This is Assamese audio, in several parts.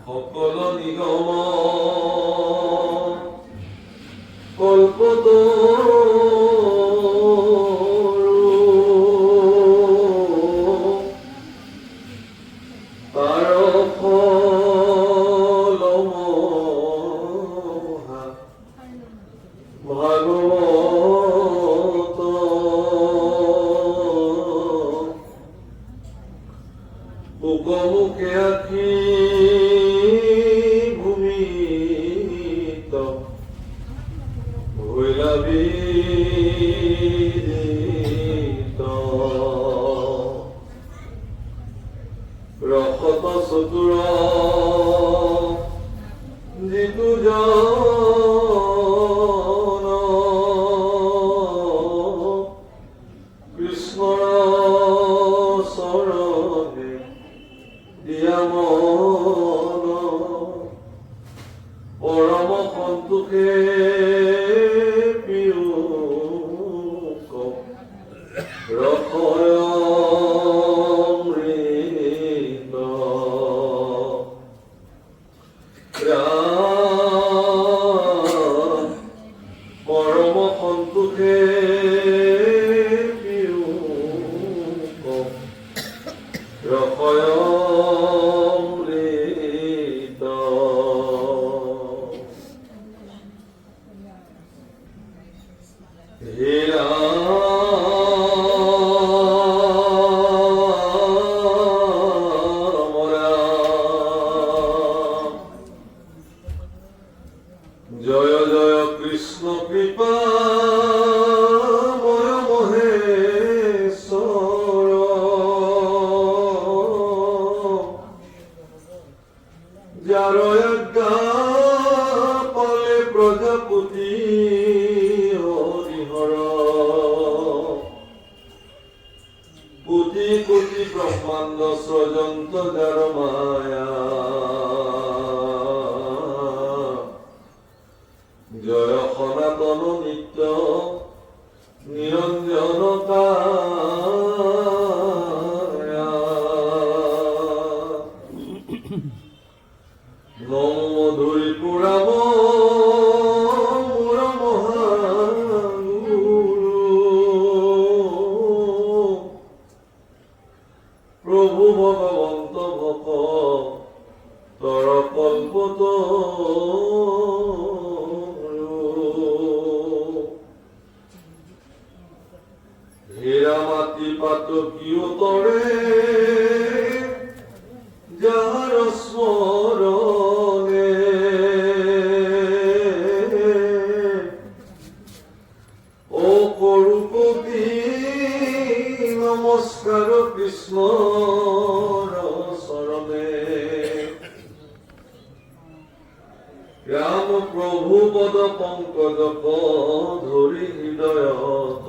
সকল নিগম কল্পতরু তার ফল মহা ভাগবত মুখে আখি ভূমিত হইলা বিদিত রক্ষত চতুর যিতু জন কৃষ্ণৰ চৰণে দিয়া মন পৰম সন্তোষে পিয়ুক ৰসয় অমৃত পৰম সন্তোষে পিয়ুক ৰসয় অমৃত হে রাম রাম জয় জয় কৃষ্ণ কৃপা ময় মহেশ্বর যার আজ্ঞা পালে প্রজাপতি হরিহর কোটি কোটি ব্রহ্মাণ্ড সৃজন্ত যার মায়া জয় সনাতন নিত্য নিরঞ্জন কায়া নম মধুরী পুরাম মূর মহাগুরু প্রভু ভগবন্ত ভক তর কল্পত হীরা মাটি পাত কিয়তরে যার স্মরণে ও করুপতি নমস্কার কৃষ্ণ শরণে রাম প্রভু পদ পঙ্কজ ধরি হৃদয়ত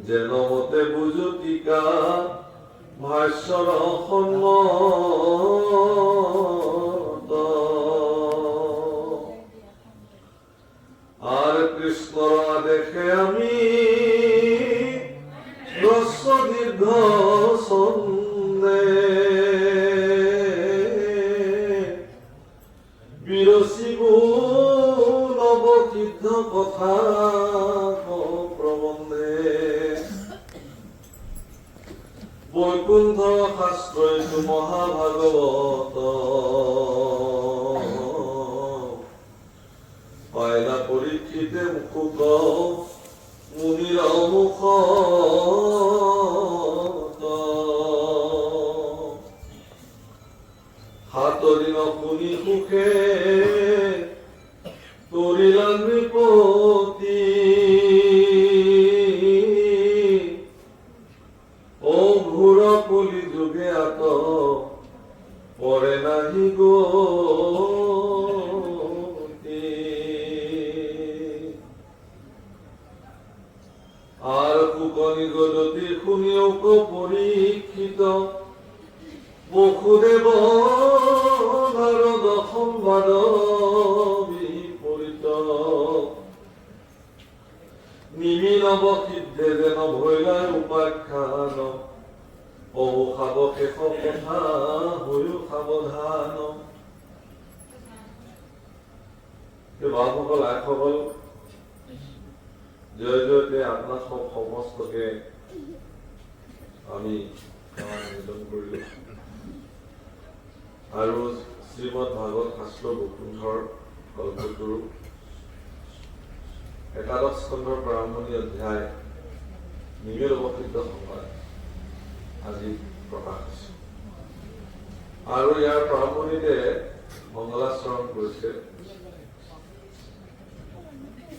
যেন মতে বুজুতিকা ভাষ্যৰ সন্মত আৰ কৃষ্ণৰ আদেশে আমি দীৰ্ঘ ছন্দে বিৰচিব নৱতীৰ্থ কথা প্ৰবন্ধে বৈকুণ্ঠ শাস্ত্ৰইটো মহাভাগৱত পাইলা পৰীক্ষিতে মুখুক মুনিৰ মুখত হাতৰি নশুনি সুখে তৰিলা নৃপতি ও ঘোৰ কলি যুগে আত পৰে নাহি গতি আৰ কুকনি গদতি শুনিও পৰীক্ষিত বসুদেৱ নাৰদ সংবাদ বিপৰীত নিমিলব সিদ্ধে যেন ভৈলাৰ উপাখ্যান অহু খাব শেষ কথা হৈও সাৱধান। বাবুসকল আইসকল জয় জয়তে আপোনাক সমস্তকে আমি নিবেদন কৰিলো আৰু শ্ৰীমদ ভাগৱত শাস্ত্ৰ বৈকুণ্ঠৰ কল্পতৰু একাদশ স্কন্ধৰ প্ৰাৰম্ভণি অধ্যায় নিমেল অৱসিদ্ধ সংবাদ আজি প্ৰকাশ হৈছে আৰু ইয়াৰ প্ৰাৰম্ভণিতে মংগলাচৰণ কৰিছে।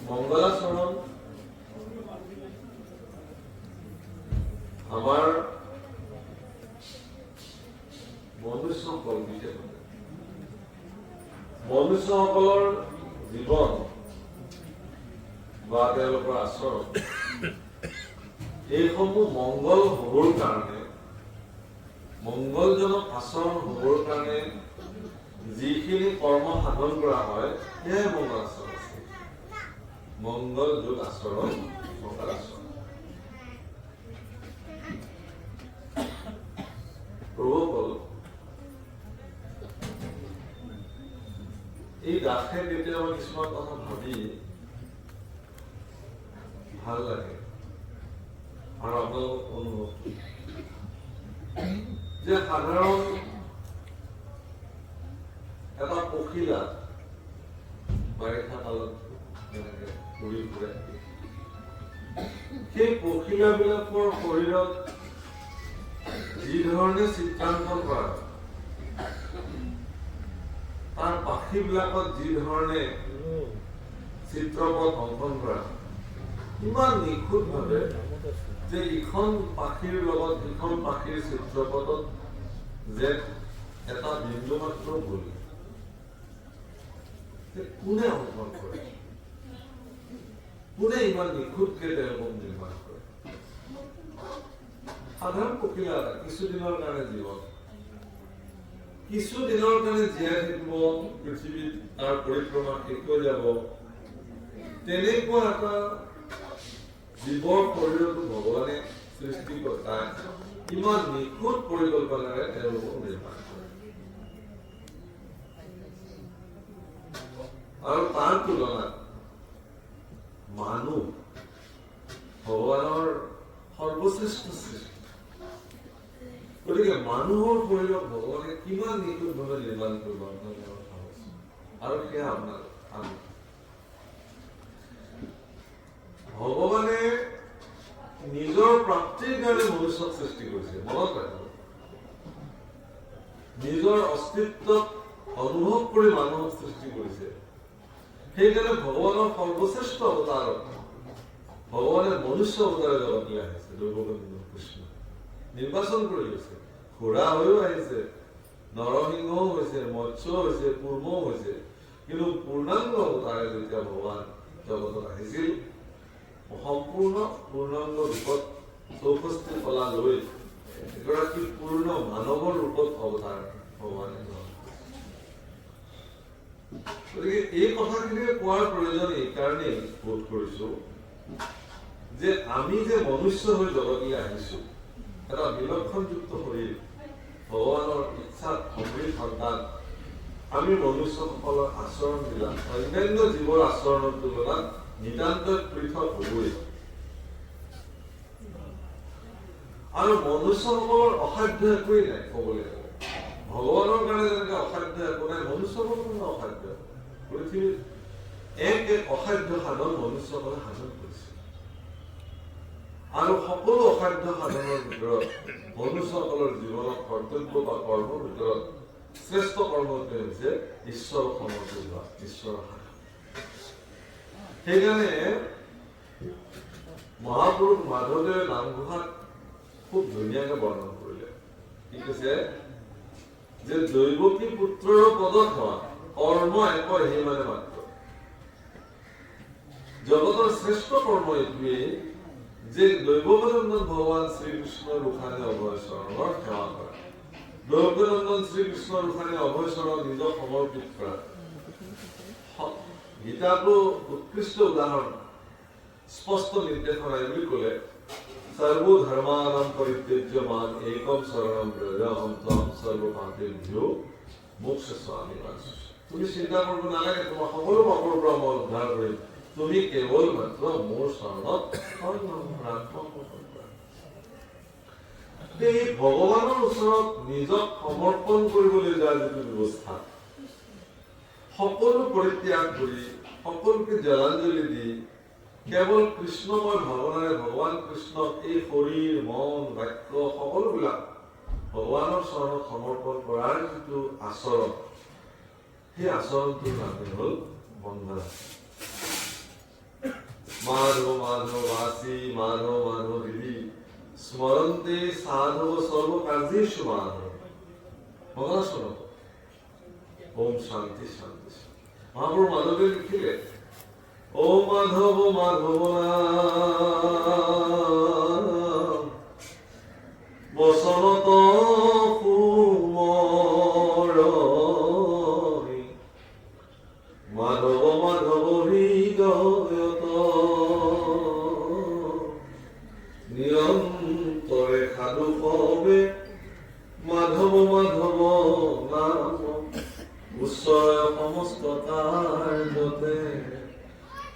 মংগলাচৰণ আমাৰ মনুষ্যসকল বিশেষভাৱে মনুষ্যসকলৰ জীৱন বা তেওঁলোকৰ আচৰণ এইসমূহ মংগল হবৰ কাৰণে মংগলজনক আচৰণ হবৰ কাৰণে যিখিনি কৰ্ম সাধন কৰা হয় সেয়াই মংগল আচৰণ আছে। মংগল যোগ আচৰণ মংগল আচৰণ। প্ৰভুসকল এই দাসে কেতিয়াবা কিছুমান কথা ভাবি ভাল লাগে আৰু আপোনালোক অনুভৱ যে সাধাৰণ এটা পখিলা বাৰিষা কালত যেনেকে উৰি ফুৰে সেই পখিলাবিলাকৰ শৰীৰত যি ধৰণে চিত্ৰাংকন কৰা তাৰ পাখিবিলাকত যি ধৰণে চিত্ৰপট অংকন কৰা ইমান নিখুঁতভাৱে যে ইখন পাখিৰ লগত ইখন পাখিৰ চিত্ৰপটত যে এটা বিন্দু মাত্ৰ ভুল কোনে অংকন কৰে, কোনে ইমান নিখুঁতকে তেওঁলোকক নিৰ্মাণ কৰে। সাধাৰণ পখিলা কিছুদিনৰ কাৰণে জীৱন কিছুদিনৰ কাৰণে জীয়াই থাকিব পৃথিৱীত তাৰ পৰিক্ৰমা শেষ হৈ যাব তেনেকুৱা এটা জীৱৰ শৰীৰতো ভগৱানে সৃষ্টিকৰ্তাই ইমান নিখুঁত পৰিকল্পনাৰে তেওঁলোকক নিৰ্মাণ কৰে আৰু তাৰ তুলনাত মানুহ ভগৱানৰ সৰ্বশ্ৰেষ্ঠ সৃষ্টি। গতিকে মানুহৰ শৰীৰক ভগৱানে কিমান নিখুঁতভাৱে নিৰ্মাণ কৰিব আৰু সেয়া আপোনাৰ আমি ভগৱানে নিজৰ প্ৰাপ্তিৰ কাৰণে মনুষ্যক সৃষ্টি কৰিছে। মনত ৰাখিব নিজৰ অস্তিত্বক অনুভৱ কৰি মানুহক সৃষ্টি কৰিছে। সেইকাৰণে ভগৱানৰ সৰ্বশ্ৰেষ্ঠ অৱতাৰত ভগৱানে মনুষ্য অৱতাৰে জগতলৈ আহিছে। দৈৱগোবিন্দ কৃষ্ণ নিৰ্বাচন কৰি লৈছে। ঘোঁৰা হৈও আহিছে, নৰসিংহও হৈছে, মৎস্যও হৈছে, কুৰ্মও হৈছে, কিন্তু পূৰ্ণাংগ অৱতাৰে যেতিয়া ভগৱান জগতত আহিছিল সম্পূৰ্ণ পূৰ্ণাংগ ৰূপত ৬৪ কলা লৈ এগৰাকী পূৰ্ণ মানৱৰ ৰূপত অৱতাৰ ভগৱানে। গতিকে এই কথাখিনি কোৱাৰ প্ৰয়োজন এইকাৰণেই বোধ কৰিছো যে আমি যে মনুষ্য হৈ জগতলৈ আহিছো এটা বিলক্ষণযুক্ত শৰীৰ ভগৱানৰ ইচ্ছাত সমৃদ্ধ সন্তান আমি মনুষ্যসকলৰ আচৰণবিলাক অন্যান্য জীৱৰ আচৰণৰ তুলনাত নিতান্ত পৃথক হ'বই। আৰু মনুষ্যসকলৰ অসাধ্য একোৱেই নাই ক'বলৈ গ'লে। ভগৱানৰ কাৰণে যেনেকে অসাধ্য একো নাই মনুষ্যসকলৰ অসাধ্য। পৃথিৱীত এক অসাধ্য সাধন মনুষ্যসকলে সাধন কৰিছে আৰু সকলো অসাধ্য সাধনৰ ভিতৰত মনুষ্যসকলৰ জীৱনত কৰ্তব্য বা কৰ্মৰ ভিতৰত শ্ৰেষ্ঠ কৰ্মটোৱে হৈছে ঈশ্বৰক সমৰ্পণ হোৱা, ঈশ্বৰৰ সাধন। সেইকাৰণে মহাপুৰুষ মাধৱদেৱে নামঘোষাত খুব ধুনীয়াকে বৰ্ণনা কৰিলে। কি কৈছে যে দৈৱকী পুত্ৰৰ পদত হোৱা কৰ্ম এক সেই মানে মাত্ৰ। জগতৰ শ্ৰেষ্ঠ কৰ্ম এইটোৱেই যে দৈৱকনন্দন ভগৱান শ্ৰীকৃষ্ণৰ ৰুখানে অভয় চৰণৰ সেৱা কৰা, দৈৱকনন্দন শ্ৰীকৃষ্ণৰ ৰুখানে অভয় চৰণ নিজক সমৰ্পিত কৰা। গীতাটো উৎকৃষ্ট উদাহৰণ, স্পষ্ট নিৰ্দেশনা বুলি ক'লে सर्वधर्मानां परित्यज्य माम् एकं शरणं व्रज अहं त्वां सर्वपापेभ्यो मोक्षयिष्यामि। তুমি চিন্তা কৰিব নালাগে, তোমাৰ সকলো পাপৰ পৰা মই উদ্ধাৰ কৰিম, তুমি কেৱল মাত্ৰ মোৰ শৰণত এই ভগৱানৰ ওচৰত নিজক সমৰ্পণ কৰিবলৈ যোৱা যিটো ব্যৱস্থা, সকলো পৰিত্যাগ কৰি সকলোকে জলাঞ্জলি দি কেৱল কৃষ্ণময় ভাৱনাৰে ভগৱান কৃষ্ণক এই শৰীৰ মন বাক্য সকলোবিলাক ভগৱানৰ চৰণত সমৰ্পণ কৰাৰ যিটো আচৰণ, সেই আচৰণটোৰ নামেই হ'ল বন্দনা। মাধৱ মাধৱ বাসী মাধৱ মাধৱ হৃদি স্মৰন্তে সাধৱ সর্ব কার্যেষু মাধব। বাংলা শোনো, ওম শান্তি শান্তি। মহাপুরু মাধবে লিখিলে, ও মাধব মাধব নাম বসনত কুমরণি মাধব মাধব হৃদয়ত নিরন্তরে সাধু হবে মাধব মাধব নাম উচ্চয় সমস্ত কাৰ্যতে।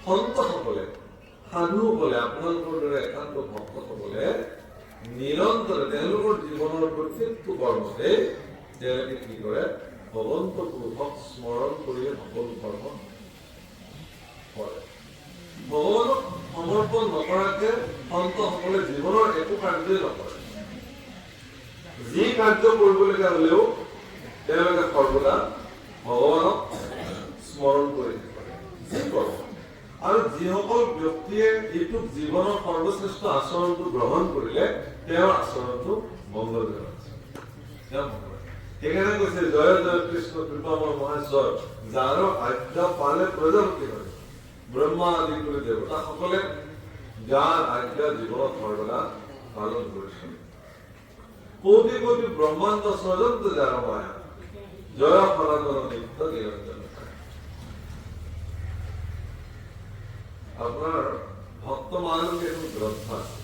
সন্তসকলে সাধুসকলে আপোনালোকৰ দৰে একান্ত ভক্তসকলে নিৰন্তৰে তেওঁলোকৰ জীৱনৰ প্ৰত্যেকটো কৰ্মতে তেওঁলোকে কি কৰে, ভগৱন্ত পুৰুষক স্মৰণ কৰিলে সকলো কৰ্ম কৰে। ভগৱানক সমৰ্পণ নকৰাকে সন্তসকলে জীৱনৰ একো কাৰ্যই নকৰে। যি কাৰ্য কৰিবলগীয়া হলেও তেওঁলোকে সৰ্বদা ভগৱানক স্মৰণ কৰি থাকে, যি কৰ্ম। আৰু যিসকল ব্যক্তিয়ে এইটোক জীৱনৰ সৰ্বশ্ৰেষ্ঠ আচৰণটো গ্ৰহণ কৰিলে তেওঁৰ আচৰণটো মংগলজনক আছে। সেইকাৰণে কৈছে, জয় জয় কৃষ্ণ কৃপাময় মহেশ্বৰ, যাৰ আজ্ঞা পালে প্ৰজাপতি হয়। ব্ৰহ্মা আদি কৰি দেৱতাসকলে যাৰ আজ্ঞা জীৱনত সৰ্বদা পালন কৰিছে। কোটি কোটি ব্ৰহ্মাণ্ড স্বজন্ত যাৰ মায়া, জয় সনাতন নিত্য নিৰঞ্জন। আপোনাৰ ভক্ত মানৱী এখন গ্ৰন্থ আছে,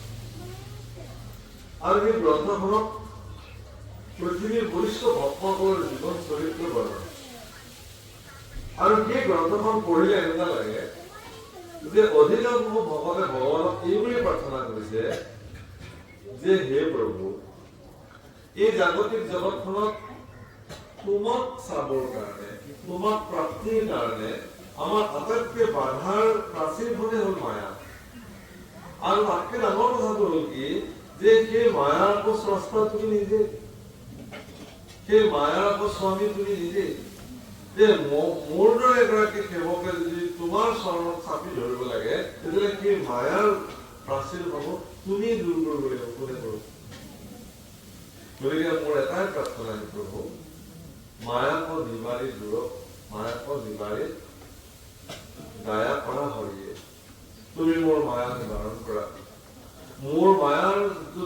আৰু সেই গ্ৰন্থখনত পৃথিৱীৰ বৰিষ্ঠ ভক্তসকলৰ জীৱন চৰিত্ৰ বৰ্ণনা। আৰু সেই গ্ৰন্থখন পঢ়িলে এনেকুৱা লাগে যে অধিকাংশ ভকতে ভগৱানক এইবুলি প্ৰাৰ্থনা কৰিছে যে, হে প্ৰভু, এই জাগতিক জগতখনত তোমাক চাবৰ কাৰণে, তোমাক প্ৰাপ্তিৰ কাৰণে আমাৰ আটাইতকৈ বাধাৰ প্ৰাচীৰখনেই হ'ল মায়া। আৰু তাতকৈ ডাঙৰ কথাটো হ'ল কি, যে সেই মায়াৰ আকৌ স্ৰষ্টা তুমি নিজে, সেই মায়াৰ আকৌ স্বামী তুমি নিজে। যে মোৰ দৰে এগৰাকী সেৱকে যদি তোমাৰ চৰণত চাপি ধৰিব লাগে, তেতিয়াহ'লে সেই মায়াৰ প্ৰাচীৰসমূহ তুমি দূৰ কৰিব লাগিব, কোনে কৰোঁ। গতিকে মোৰ এটাই প্ৰাৰ্থনা, প্ৰভু, মায়াক নিবাৰী দূৰক, মায়াক নিবাৰী দয়া কৰা হৰিয়ে, তুমি মোৰ মায়া নিবাৰণ কৰা। মোৰ মায়াৰ যিটো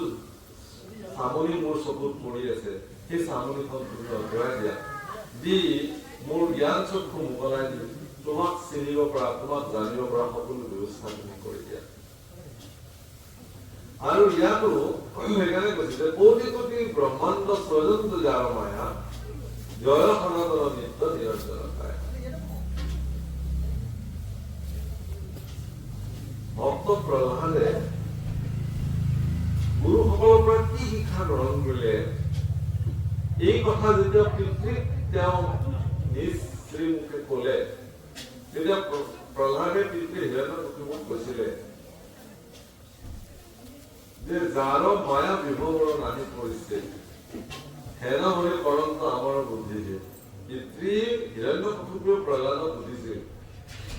চামনি মোৰ চকুত পৰি আছে, সেই চামনিখন তুমি আঁতৰাই দিয়া, দি মোৰ জ্ঞান চক্ষু মোকলাই দি তোমাক চিনিব পৰা, তোমাক জানিব পৰা সকলো ব্যৱস্থা তুমি কৰি দিয়া। আৰু ইয়াতো সেইকাৰণে কৈছে যে কোটি কোটি ব্ৰহ্মাণ্ড স্বজন্ত যাৰ মায়া, জয় সনাতন নিত্য নিৰঞ্জন। ভক্ত প্ৰহ্লাদে গুৰুসকলৰ পৰা কি শিক্ষা গ্ৰহণ কৰিলে, এই কথা যেতিয়া পিতৃক তেওঁ নিজ শ্ৰীমুখে কলে, তেতিয়া প্ৰহ্লাদে পিতৃ হিৰণ্যকশিপুক কৈছিলে যে, যাৰ মায়া বিভোগৰ নাহি পৰিছে হেন হৰি কৰন্ত আমাৰ বুদ্ধিছে। পিতৃ হিৰণ্যকশিপুৱে প্ৰহ্লাদক সুধিছিল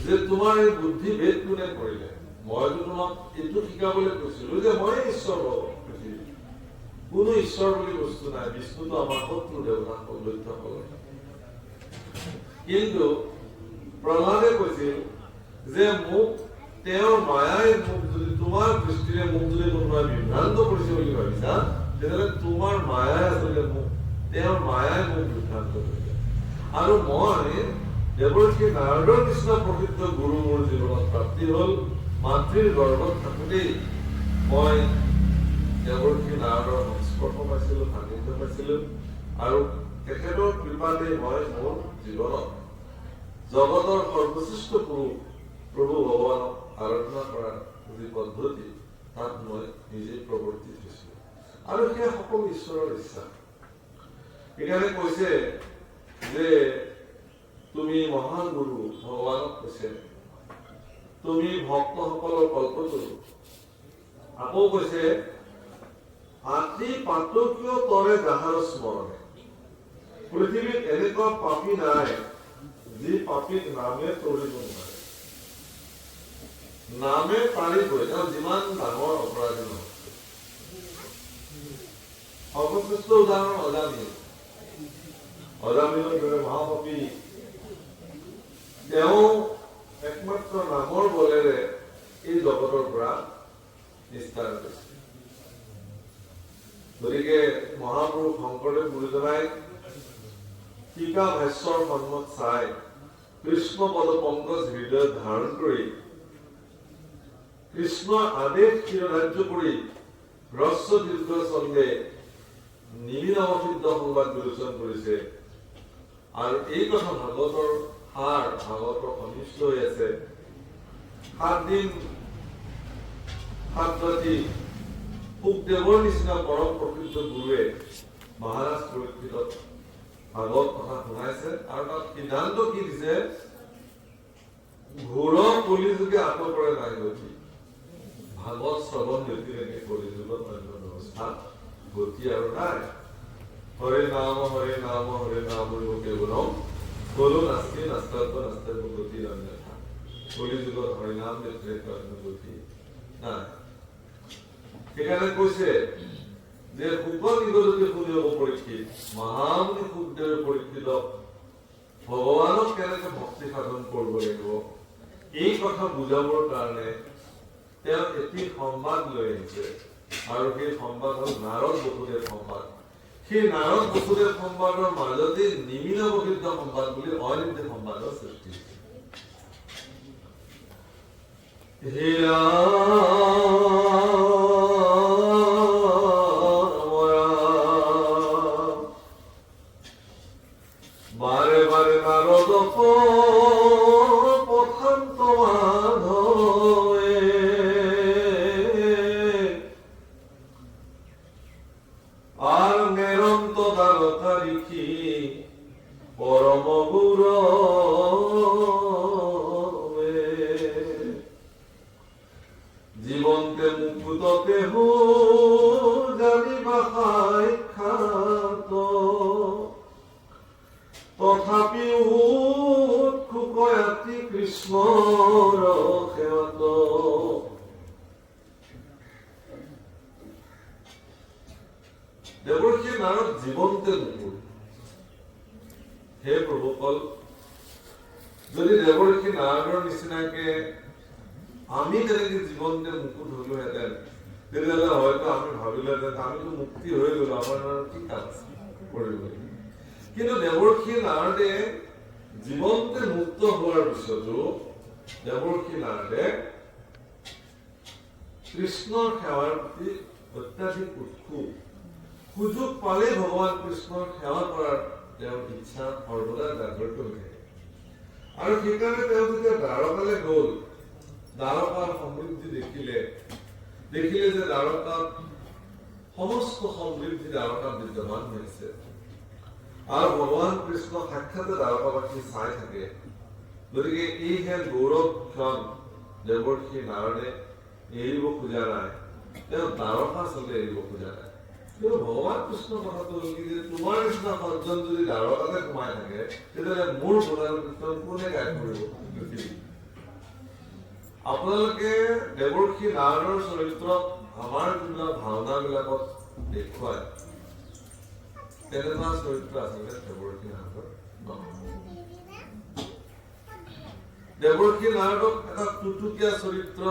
যে, তোমাৰ এই বুদ্ধি ভেদ কোনে কৰিলে? মইতো তোমাক এইটো শিকাবলৈ কৈছিলো যে মই ঈশ্বৰ হব পৃথিৱীত, কোনো ঈশ্বৰ বুলি বস্তু নাই, বিষ্ণুটো আমাৰ শত্ৰু দেৱতাসকল দৈত্যসকল। কিন্তু প্ৰহ্লাদে কৈছিল যে, মোক তেওঁৰ মায়াই মোক যদি, তোমাৰ দৃষ্টিৰে মোক যদি কোনোবাই বিভ্ৰান্ত কৰিছে বুলি ভাবিছা, তেতিয়াহ'লে তোমাৰ মায়াই আচলতে মোক, তেওঁৰ মায়াই মোক বিভ্ৰান্ত কৰিছে। আৰু মই দেৱৰ্ষি নাৰদৰ নিচিনা প্ৰসিদ্ধ গুৰু মোৰ জীৱনত প্ৰাপ্তি হ'ল। মাতৃৰ গৰ্ভত থাকোঁতেই মই দেৱৰ্ষি নাৰদৰ সংস্পৰ্শ পাইছিলোঁ, সান্নিধ্য পাইছিলোঁ, আৰু তেখেতৰ কৃপাতে মই মোৰ জীৱনত জগতৰ সৰ্বশ্ৰেষ্ঠ পুৰুষ প্ৰভু ভগৱানক আৰাধনা কৰাৰ যি পদ্ধতি তাত মই নিজে প্ৰৱৰ্তিত হৈছিলোঁ, আৰু সেয়া সকলো ঈশ্বৰৰ ইচ্ছা। সেইকাৰণে কৈছে যে তুমি মহান গুৰু, ভগৱানক কৈছে তুমি ভক্তসকলৰ কল্পতৰু। আকৌ কৈছে আতি পাতকীয় তৰে যাহাৰ স্মৰণে। পৃথিৱীত এনেকুৱা পাপী নাই যি পাপীক নামে তৰিব নোৱাৰে। নামে পাৰিবই, তেওঁ যিমান ডাঙৰ অপৰাধী নহয়। সৰ্বশ্ৰেষ্ঠ উদাহৰণ অজামিল। অজামিলৰ দৰে মহাপাপী, তেওঁ একমাত্ৰ নামৰ বলেৰে এই জগতৰ পৰা নিস্তাৰ কৰিছে। গতিকে মহাপুৰুষ শংকৰদেৱ গুৰুজনাই টীকা ভাষ্যৰ সন্মুখ চাই কৃষ্ণ পদ পংকজ হৃদয় ধাৰণ কৰি কৃষ্ণৰ আদেশ শিৰোধাৰ্য কৰি হ্ৰস্ব দীৰ্ঘ ছন্দে নিমিনৱসিদ্ধ সংবাদ বিলোচন কৰিছে। আৰু এই কথা ভাগৱতৰ সাৰ, ভাগৱতৰ সন্নিষ্ঠ হৈ আছে। 7 দিন 7 ৰাতি শুকদেৱৰ নিচিনা পৰম প্ৰকৃত গুৰুৱে মহাৰাজ পৰীক্ষিতক ভাগৱত কথা শুনাইছে, আৰু তাত সিদ্ধান্ত কি দিছে, ঘোৰ কলিযুগে আটকৰে নাই গতি, ভাগৱত শ্ৰৱণ নীতিলৈকে কলিযুগত অন্য ব্যৱস্থা গতি আৰু নাই। হৰে নাম হৰে নাম হৰে নাম কেৱলম কলো নাস্তি নাস্তাত্ব নাস্তাত্ব গতি অন্যথা। কলিযুগত হৰি নাম ব্যতিৰেক অন্য গতি নাই। সেইকাৰণে কৈছে যে শুক নিগজতে শুনি হব পৰীক্ষিত, মহামুনি শুকদেৱে পৰীক্ষিতক ভগৱানক কেনেকে ভক্তি সাধন কৰিব লাগিব এই কথা বুজাবৰ কাৰণে তেওঁ এটি সংবাদ লৈ আহিছে, আৰু সেই সংবাদ হল নাৰদ বসুদেৱ সংবাদ। সেই নাৰদ বসুদেৱ সংবাদৰ মাজতে নিমিনৱসিদ্ধ সংবাদ বুলি অনিত্য সংবাদৰ সৃষ্টি হৈছে। বাৰে বাৰে নাৰদ পথান্ত মাধৱে আৰ নেৰন্ত দ্বাৰকা ঋষি পৰম গৌৰৱে জীৱন্তে মুকুটতে হো জানিবা সাক্ষাৎ তথাপি উৎসুকয়াতি কৃষ্ণৰ সেৱাত। দেৱৰ্ষি নাৰদ জীৱন্তে মুকুট। হে প্ৰভুকল, যদি দেৱৰ্ষি নাৰদৰ নিচিনাকে আমি তেনেকে জীৱন্তে মুকুট হলোহেঁতেন, তেতিয়াহ'লে হয়তো আমি ভাবিলোহেঁতেন আমিতো মুক্তি হৈ গলো, আমাৰ কি কাম কৰিব। কিন্তু দেৱৰ্ষি নাৰদে জীৱন্তে মুক্ত হোৱাৰ পিছতো দেৱৰ্ষি নাৰদে কৃষ্ণৰ সেৱাৰ প্ৰতি অত্যাধিক উৎসুক। সুযোগ পালে ভগৱান কৃষ্ণৰ সেৱা কৰাৰ তেওঁৰ ইচ্ছা সৰ্বদা জাগ্ৰত হৈ থাকে। আৰু সেইকাৰণে তেওঁ যেতিয়া দ্বাৰকালৈ গল, দ্বাৰকাৰ সমৃদ্ধি দেখিলে যে দ্বাৰকাত সমস্ত সমৃদ্ধি দ্বাৰকাত বিদ্যমান হৈ আছে, আৰু ভগৱান কৃষ্ণ সাক্ষাতে দ্বাৰকাবাসী চাই থাকে। গতিকে এই হেন গৌৰৱ ক্ষণ দেৱৰ্ষি নাৰদে এৰিব খোজা নাই, তেওঁ দ্বাৰকা আচলতে এৰিব খোজা নাই। কিন্তু ভগৱান কৃষ্ণৰ কথাটো হল কি, যে তোমাৰ নিচিনা সজ্জন যদি দ্বাৰকাতে সোমাই থাকে, তেতিয়াহ'লে মোৰ গুণানুকীৰ্তন কোনে গাই কৰিব পৃথিৱীত। আপোনালোকে দেৱৰ্ষি নাৰদৰ চৰিত্ৰত আমাৰ যিবিলাক ভাওনাবিলাকত দেখুৱায়, তেনেকুৱা চৰিত্ৰ আচলতে দেৱৰ্ষি নাৰদৰ নহয়। দেৱৰ্ষি নাৰদক এটা টুটুকীয়া চৰিত্ৰ,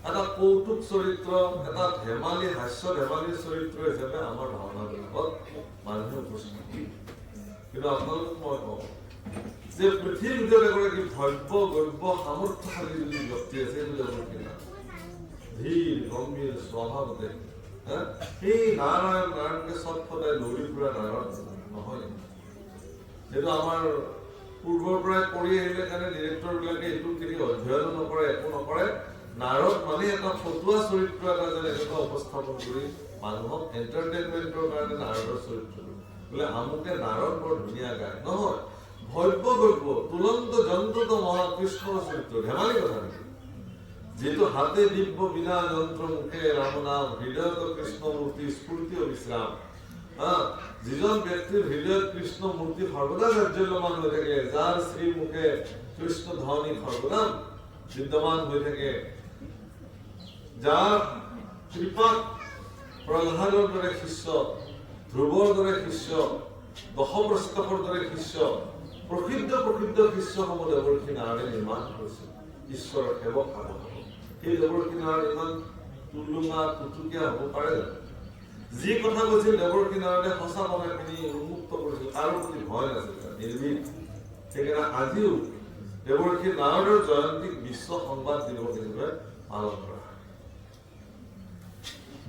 এটা কৌতুক চৰিত্ৰ, এটা ধেমালি হাস্য ধেমালিৰ চৰিত্ৰ হিচাপে আমাৰ ভাওনাবিলাকত মানুহে উপস্থিত। কিন্তু আপোনালোকক মই কওঁ যে পৃথিৱীৰ ভিতৰত এগৰাকী ভব্য গব্য সামৰ্থ্যশালী যদি ব্যক্তি আছে, সেইটো দেৱৰ্ষি নাৰদ। ধীৰ গম্ভীৰ স্বভাৱতে সেই নাৰায়ণ নাৰায়ণকে চট ফটাই দৌৰি ফুৰা নাৰায়ণ নহয়। সেইটো আমাৰ পূৰ্বৰ পৰাই কৰি আহিলে কাৰণে ডিৰেক্টৰ বিলাকে এইটো কেতিয়া অধ্যয়নো নকৰে, একো নকৰে। নাৰদ মানে এটা ফটুৱা চৰিত্ৰ এটা যেন এনেকুৱা উপস্থাপন কৰি মানুহক এণ্টাৰটেইনমেণ্টৰ কাৰণে নাৰদৰ চৰিত্ৰ বোলে আমুকে নাৰদ বৰ ধুনীয়া গায়, নহয়। ভব্য গল্প তুলন্ত যন্ত্ৰত মহাকৃষ্ণৰ চৰিত্ৰ, ধেমালি কথা নেকি? যিটো হাতে দিব্য বিনা যন্ত্ৰ মুখে ৰাম নাম হৃদয়ত কৃষ্ণ মূৰ্তি স্ফূৰ্তি বিশ্ৰাম। যিজন ব্যক্তিৰ হৃদয়ত কৃষ্ণ মূৰ্তি সৰ্বদা জাজ্জল্যমান হৈ থাকে, যাৰ শ্ৰীমুখে কৃষ্ণ ধ্বনি সৰ্বদা বিদ্যমান হৈ থাকে, যাৰ কৃপাত প্ৰহ্লাদৰ দৰে শিষ্য, ধ্ৰুৱৰ দৰে শিষ্য, দশপ্ৰস্তাপৰ দৰে শিষ্য, প্ৰসিদ্ধ শিষ্যসমূহ দেৱৰ্ষী নাৰায়ণে নিৰ্মাণ কৰিছিল। ঈশ্বৰৰ সেৱক সাধক সেই দেৱৰ্ষী নাৰায়ণ ইমান তুলুঙা টুটুকীয়া হ'ব পাৰে জানো? যি কথা কৈছিল দেৱৰ্ষী নাৰায়ণে সঁচা কথাখিনি উন্মুক্ত কৰিছিল, কাৰো প্ৰতি ভয় নাছিল, নিৰ্ভীক। সেইকাৰণে আজিও দেৱৰ্ষী নাৰদৰ জয়ন্তীক বিশ্ব সংবাদ দিৱস হিচাপে পালন কৰা হয়।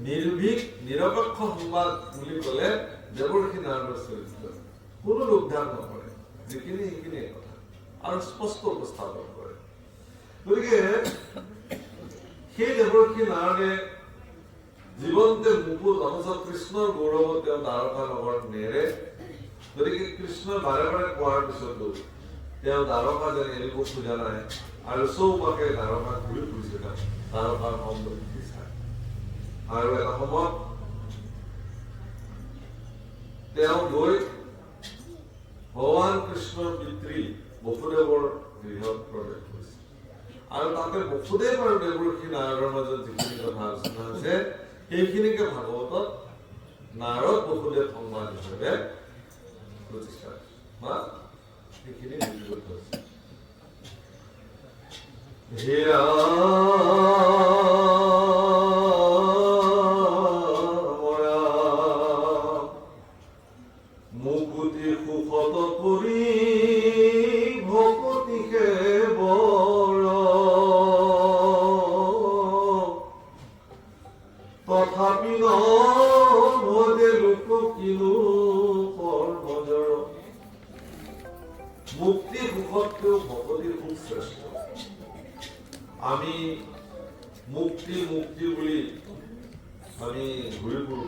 নিৰ্ভীক নিৰপেক্ষ সংবাদ বুলি ক'লে দেৱৰ্ষী নাৰদৰ চৰিত্ৰ, কোনো লোকধাক নকৰে, যিখিনি সেইখিনি কথা আৰু স্পষ্ট উপস্থাপন কৰে। গতিকে সেই দেৱৰ্ষী নাৰদে জীৱন্তে মুকুট অথচ কৃষ্ণৰ গৌৰৱত তেওঁ দ্বাৰকা নগৰ নেৰে। গতিকে কৃষ্ণই বাৰে বাৰে কোৱাৰ পিছতো তেওঁ দ্বাৰকা যেন এৰিব খোজা নাই আৰু চৌপাশে দ্বাৰকা ঘূৰি ফুৰিছে, দ্বাৰকাৰ সৌন্দৰ্য চাই। আৰু এটা সময়ত তেওঁ গৈ ভগৱান কৃষ্ণৰ পিতৃ বসুদেৱৰ গৃহত প্ৰৱেশ কৰিছে। আৰু তাতে বসুদেৱ আৰু দেৱৰ্ষী নাৰদৰ মাজত যিখিনি কথা আলোচনা হৈছে সেইখিনিকে ভাগৱতত নাৰদ বসুদেৱ সংবাদ হিচাপে প্ৰতিষ্ঠা বা সেইখিনি লিপিবদ্ধ হৈছে। মুকুতি সুখত কৰি ভকতিকে বৰ তথাপি নভজে লোক কিনো কৰ্মজৰ। মুক্তি সুখতকৈও ভকতিৰ সুখ শ্ৰেষ্ঠ। আমি মুক্তি বুলি আমি ঘূৰি ফুৰো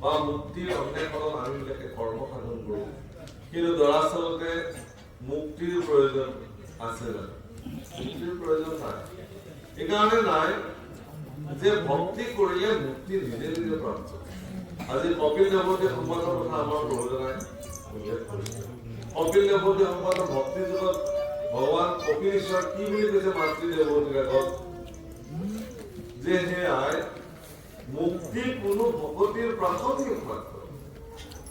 বা মুক্তিৰ অন্বেষণত আমি বিলাকে কৰ্ম সাধন কৰো, কিন্তু দৰাচলতে মুক্তিৰ প্ৰয়োজন আছে জানো? মুক্তিৰ প্ৰয়োজন নাই। এইকাৰণে নাই যে ভক্তি কৰিলে মুক্তি নিজে নিজে প্ৰাপ্ত। আজি কপিল দেৱতী সংবাদৰ কথা আমাৰ প্ৰয়োজনাই উল্লেখ কৰিছে। কপিল দেৱতী সংবাদৰ ভক্তি যুগত ভগৱান কপিল ঈশ্বৰ কি বুলি কৈছে মাতৃ দেৱতীৰ আগত, যে হে আই মুক্তি কোনো ভকতিৰ প্ৰাসংগিক মাত্ৰ।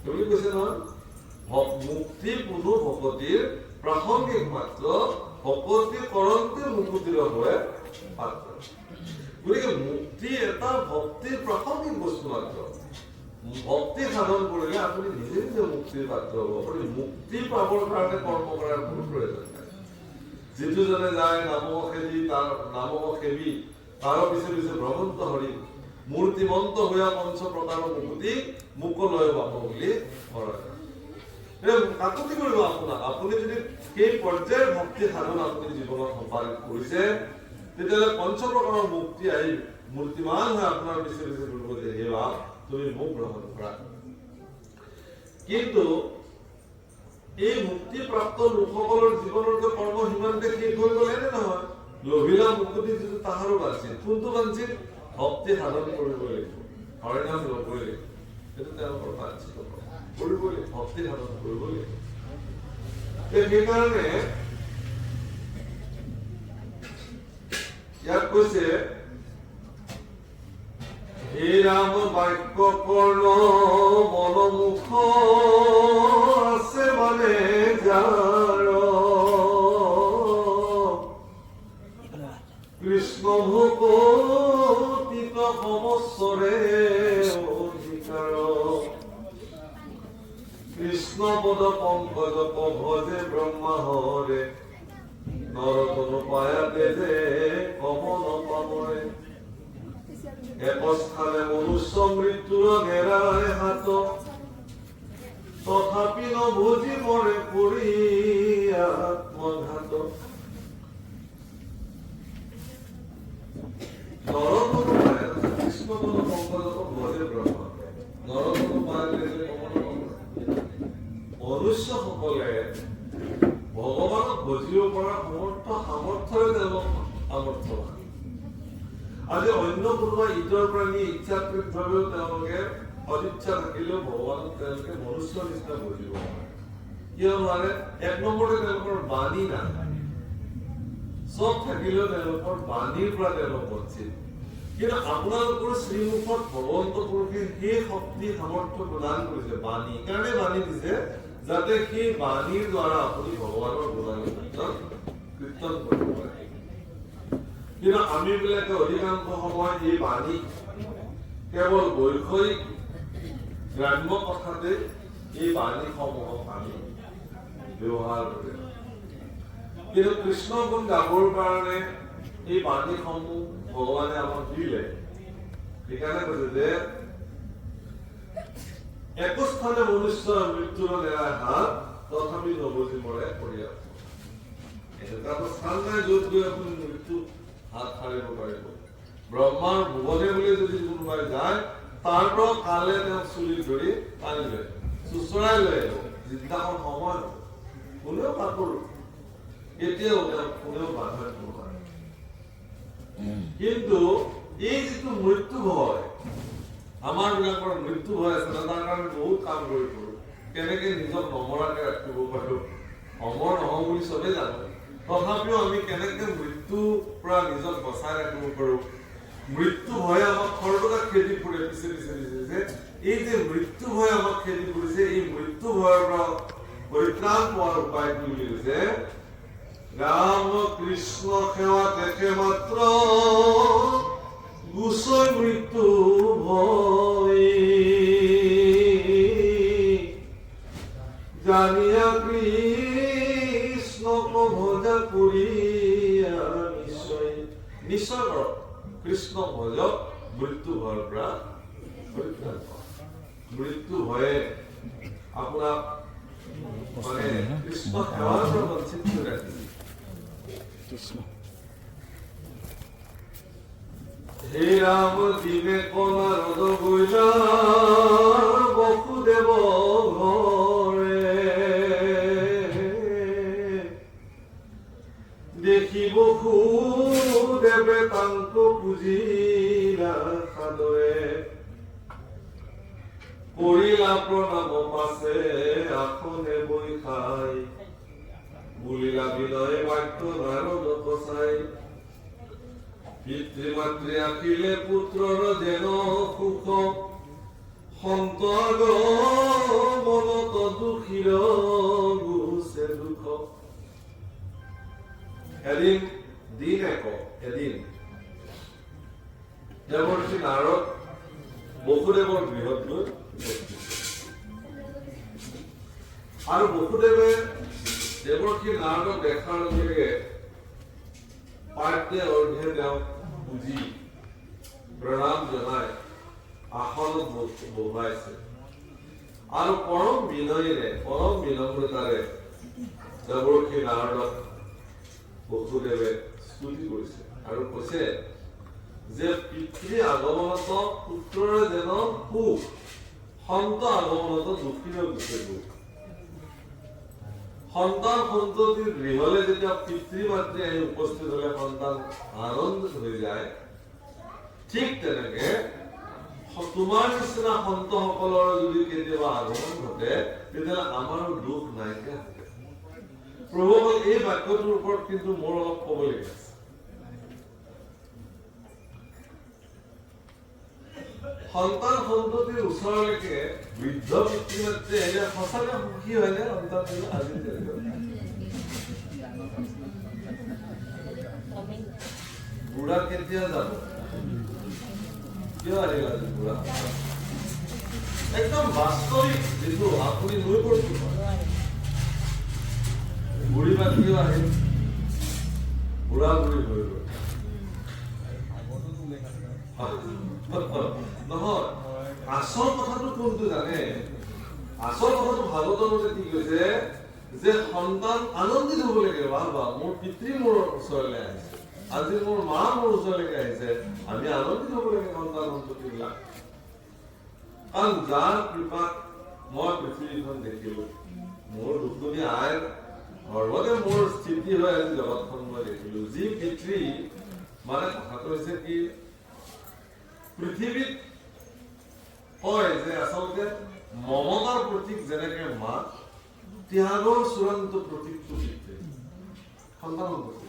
বুলি কৈছে নহয়, মুক্তি কোনো ভকতিৰ প্ৰাসংগিক মাত্ৰ, ভকতি কৰন্তে মুকুতিৰ হয় পাত্ৰ। গতিকে মুক্তি এটা ভক্তিৰ প্ৰাসংগিক বস্তু মাত্ৰ। ভক্তি সাধন কৰিলে আপুনি নিজে নিজে মুক্তিৰ পাত্ৰ হ'ব। আপুনি মুক্তি পাবৰ কাৰণে কৰ্ম কৰাৰ কোনো প্ৰয়োজন নাই। যিটো জনে যায় নামক সেবি তাৰ পিছে পিছে ভ্ৰমন্ত হৰি মূৰ্তিমন্ত হোৱা পঞ্চ প্ৰকাৰৰ মুকুতি মুকলয় পাব বুলি কয়। কাকতি কৰিব আপোনাক। আপুনি যদি সেই পৰ্যায়ৰ ভক্তি সাধন আপুনি জীৱনত সম্পাদিত কৰিছে, তেতিয়াহ'লে পঞ্চ প্ৰকাৰৰ মুক্তি আহি মূৰ্তিমান হৈ আপোনাৰ পিছে পিছে কৰিব যে হে বাপ তুমি মোক গ্ৰহণ কৰা। কিন্তু এই মুক্তিপ্ৰাপ্ত লোকসকলৰ জীৱনৰ যে কৰ্ম সিমানতে শেষ হৈ গ'ল এনে নহয়। লভিলা মুকুতি যিটো তাহাৰো বাঞ্চিত, কোনটো বাঞ্চিত? ভক্তি সাধন কৰিব লাগিব, হৰিনাম ল'বই লাগিব, সেইটো তেওঁলোকৰ বাঞ্চিত কৰিবই লাগিব, ভক্তি সাধন কৰিবই লাগিব। সেইকাৰণে ইয়াত কৈছে হে ৰাম বাক্য কৰ্ণ মনমুখ আছে মানে যাৰ কৃষ্ণ ভকতিত সমস্বৰে অধিকাৰ কৃষ্ণ পদ পংকজ ভজে ব্ৰহ্মা হৰে নৰতন পায়াতে যে কমল পামৰে। একস্থানে মনুষ্য মৃত্যুৰ ঘেৰাৰে হাত তথাপি নভুজি মৰে পৰি আত্মঘাত নৰতনু পায় কৃষ্ণতনু সংকল্প ভজে ব্ৰহ্ম নৰতনু পায় মনুষ্যসকলে ভগৱানক বুজিব পৰা সামৰ্থ্যৰে তেওঁলোক সামৰ্থ্যৱান আজি অন্য কোনোবা ইজৰ প্ৰাণী ইচ্ছাকৃতভাৱেও তেওঁলোকে অনিচ্ছা থাকিলেও ভগৱানক তেওঁলোকে মনুষ্যৰ নিচিনা বুজিব পাৰে কিয় নোৱাৰে এক নম্বৰতে তেওঁলোকৰ বাণী নাই চব থাকিলেও তেওঁলোকৰ বাণীৰ পৰা তেওঁলোক বঞ্চিত কিন্তু আপোনালোকৰ শ্ৰীমুখত ভগৱন্ত পুৰুষে সেই শক্তি সামৰ্থ্য প্ৰদান কৰিছে বাণী কাৰণে বাণী দিছে যাতে সেই বাণীৰ দ্বাৰা আপুনি ভগৱানৰ গুণানুকীৰ্তন কৰিব পাৰে কিন্তু আমি বিলাকে অধিকাংশ সময় এই বাণী কেৱল বৈষয়িক গ্ৰাম্য কথাতে এই বাণীসমূহক আমি ব্যৱহাৰ কৰি কিন্তু কৃষ্ণ গুণ গাবৰ কাৰণে এই বাণীসমূহ ভগৱানে আমাক দিলে সেইকাৰণে কৈছে যে একস্থানে মনুষ্যৰ মৃত্যুৰ নেৰা হাত তথাপি নবুজি মৰে পৰি আছে এনেকুৱাটো স্থান নাই য'ত গৈ আপুনি মৃত্যু হাত সাৰিব পাৰিব ব্ৰহ্মাৰ ভুৱনে বুলি যদি কোনোবাই যায় তাৰ পৰা কালে তেওঁক চুলি ধৰি টানি লৈ চুচৰাই লৈ আহিব যিদিনাখন সময় কোনেও কাপোৰ এতিয়াও তেওঁক কোনেও বাধা দিব পাৰে কিন্তু এই যিটো মৃত্যু ভয় আমাৰ বিলাকৰ মৃত্যু ভয় আছে তাৰ কাৰণে বহুত কাম কৰি কৰো কেনেকে নিজক নমৰাকে ৰাখিব পাৰো অমৰ নহওঁ বুলি চবেই জানো তথাপিও আমি কেনেকে মৃত্যুৰ পৰা নিজক বচাই ৰাখিব পাৰো মৃত্যু ভয়ে আমাক খৰটকা খেদি ফুৰে পিছে পিছে পিছে এই যে মৃত্যু ভয়ে আমাক খেদি ফুৰিছে এই মৃত্যু ভয়ৰ পৰা পৰিত্ৰাণ পোৱাৰ উপায় কি বুলি কৈছে ৰাম কৃষ্ণ সেৱা দেখে মাত্ৰ গুচৈ মৃত্যু ভয় জানিয়া কৃষ্ণক ভজা কৰিয়া নিশ্চয় নিশ্চয় কৰক কৃষ্ণ ভজক মৃত্যু ভয়ৰ পৰা পৰিত্ৰাণ পাওক মৃত্যু ভয়ে আপোনাক মানে কৃষ্ণ সেৱাৰ পৰা বঞ্চিত কৰি ৰাখিছে হে ৰাম দিনে কলা ৰদ গৈলা বসুদেৱ ঘৰে দেখি বসুদেৱে তাংক পুজিলা সাদৰে কৰিলা প্ৰণাম পাছে আসনে বৈ খাই বুলিলা বিনয় বাক্য নাৰদ কচাই পিতৃ মাতৃ আখিলে পুত্ৰৰ যেন সুখ সন্ত মনত দুখীৰ গুছে দুখ এদিন দেৱৰ্ষি নাৰদ বসুদেৱৰ গৃহত গৈ আৰু বসুদেৱে দেৱৰ্ষি নাৰদক দেখাৰ লগে পাঠ্য অৰ্ঘ্যে তেওঁক বুজি প্ৰণাম জনাই আসনত বহাইছে আৰু পৰম বিনয়েৰে পৰম বিনম্ৰতাৰে দেৱৰ্ষি নাৰদক বসুদেৱে স্তুতি কৰিছে আৰু কৈছে যে পিতৃ আগমনত পুত্ৰৰ যেন সুখ সন্ত আগমনত দুখীৰ গুচে দুখ সন্তান সন্ততিৰ গৃহলে যেতিয়া পিতৃ মাতৃ আহি উপস্থিত হলে সন্তান আনন্দিত হৈ যায় ঠিক তেনেকে তোমাৰ নিচিনা সন্তসকলৰ যদি কেতিয়াবা আগমন ঘটে তেতিয়াহ'লে আমাৰো দুখ নাইকিয়া হয় প্ৰভু এই বাক্যটোৰ ওপৰত কিন্তু মোৰ অলপ ক'বলগীয়া আছে সন্তান সন্ততিৰ ওচৰলৈকে বৃদ্ধ পিতৃ মাতৃ আহিলে সঁচাকে সুখী হয়নে সন্তান আজি বুঢ়া কেতিয়া যাব কিয় আহিল আজি বুঢ়া একদম বাস্তবিক যিটো আপুনি লৈ পৰিছিল বুঢ়ী মাতৃও আহিল বুঢ়া বুঢ়ী হৈ গ'ল নহয় আচল কথাটো কোনটো জানে আচল কথাটো ভাগৱতৰ মতে কি কৈছে যে সন্তান আনন্দিত হ'ব লাগে বাবা মোৰ পিতৃ মোৰ ওচৰলৈ আহিছে আজি মোৰ মা মোৰ ওচৰলৈকে আহিছে আমি আনন্দিত হ'ব লাগে সন্তান সন্ততিবিলাক কাৰণ যাৰ কৃপাত মই পৃথিৱীখন দেখিলো মোৰ দুখনি আইৰ গৰ্ভতে মোৰ স্থিতি হৈ আজি জগতখন মই দেখিলো যি পিতৃ মানে কথাটো হৈছে কি পৃথিৱীত কয় যে আচলতে মমতাৰ প্ৰতীক যেনেকে মা ত্যাগৰ চূড়ান্ত প্ৰতীকটো পিতৃ সন্তানৰ প্ৰতীক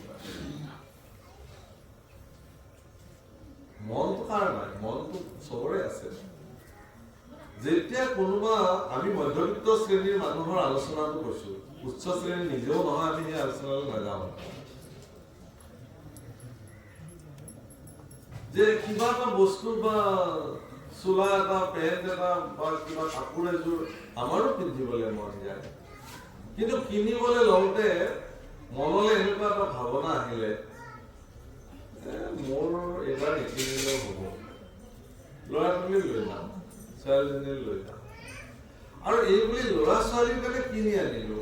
মনটো কাৰ নাই মনটো চবৰে আছে যেতিয়া কোনোবা আমি মধ্যবিত্ত শ্ৰেণীৰ মানুহৰ আলোচনাটো কৈছো উচ্চ শ্ৰেণীৰ নিজেও নহয় আমি সেই আলোচনালৈ নাযাওঁ যে কিবা এটা বস্তু বা চোলা এটা পেণ্ট এটা বা কিবা কাপোৰ এযোৰ আমাৰো পিন্ধিবলৈ মন যায় কিন্তু কিনিবলৈ লওঁতে মনলৈ এনেকুৱা এটা ভাৱনা আহিলে মোৰ এইবাৰ নিকিনিলেও হ'ব ল'ৰাটোলৈ লৈ যাম ছোৱালীজনীলৈ লৈ যাম আৰু এইবুলি ল'ৰা ছোৱালীৰ কাৰণে কিনি আনিলো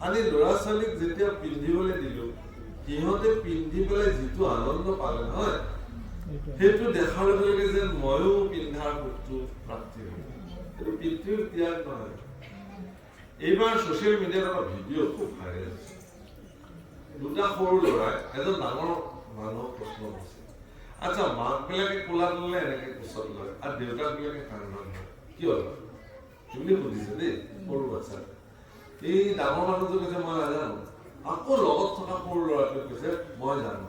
আনি ল'ৰা ছোৱালীক যেতিয়া পিন্ধিবলৈ দিলো সিহঁতে পিন্ধি পেলাই যিটো আনন্দ পালে নহয় সেইটো দেখাৰ লগে লগে যে ময়ো পিন্ধাৰ সুখটো প্ৰাপ্তি হ'ল এইটো পিতৃৰ ত্যাগ নহয় এইবাৰ ছচিয়েল মিডিয়াত এটা ভিডিঅ' খুব ভাইৰেল হৈছে দুটা সৰু ল'ৰাই এজন ডাঙৰ মানুহক প্ৰশ্ন কৰিছে আচ্ছা মাক বিলাকে কোলাত ল'লে এনেকে কোচত লয় আৰু দেউতাক বিলাকে কান্দত লয় কিয় লয় বুলি সুধিছে দেই সৰু বাচ্ছা এই ডাঙৰ মানুহটো কৈছে মই নাজানো আকৌ লগত থকা সৰু ল'ৰাটোৱে কৈছে মই জানো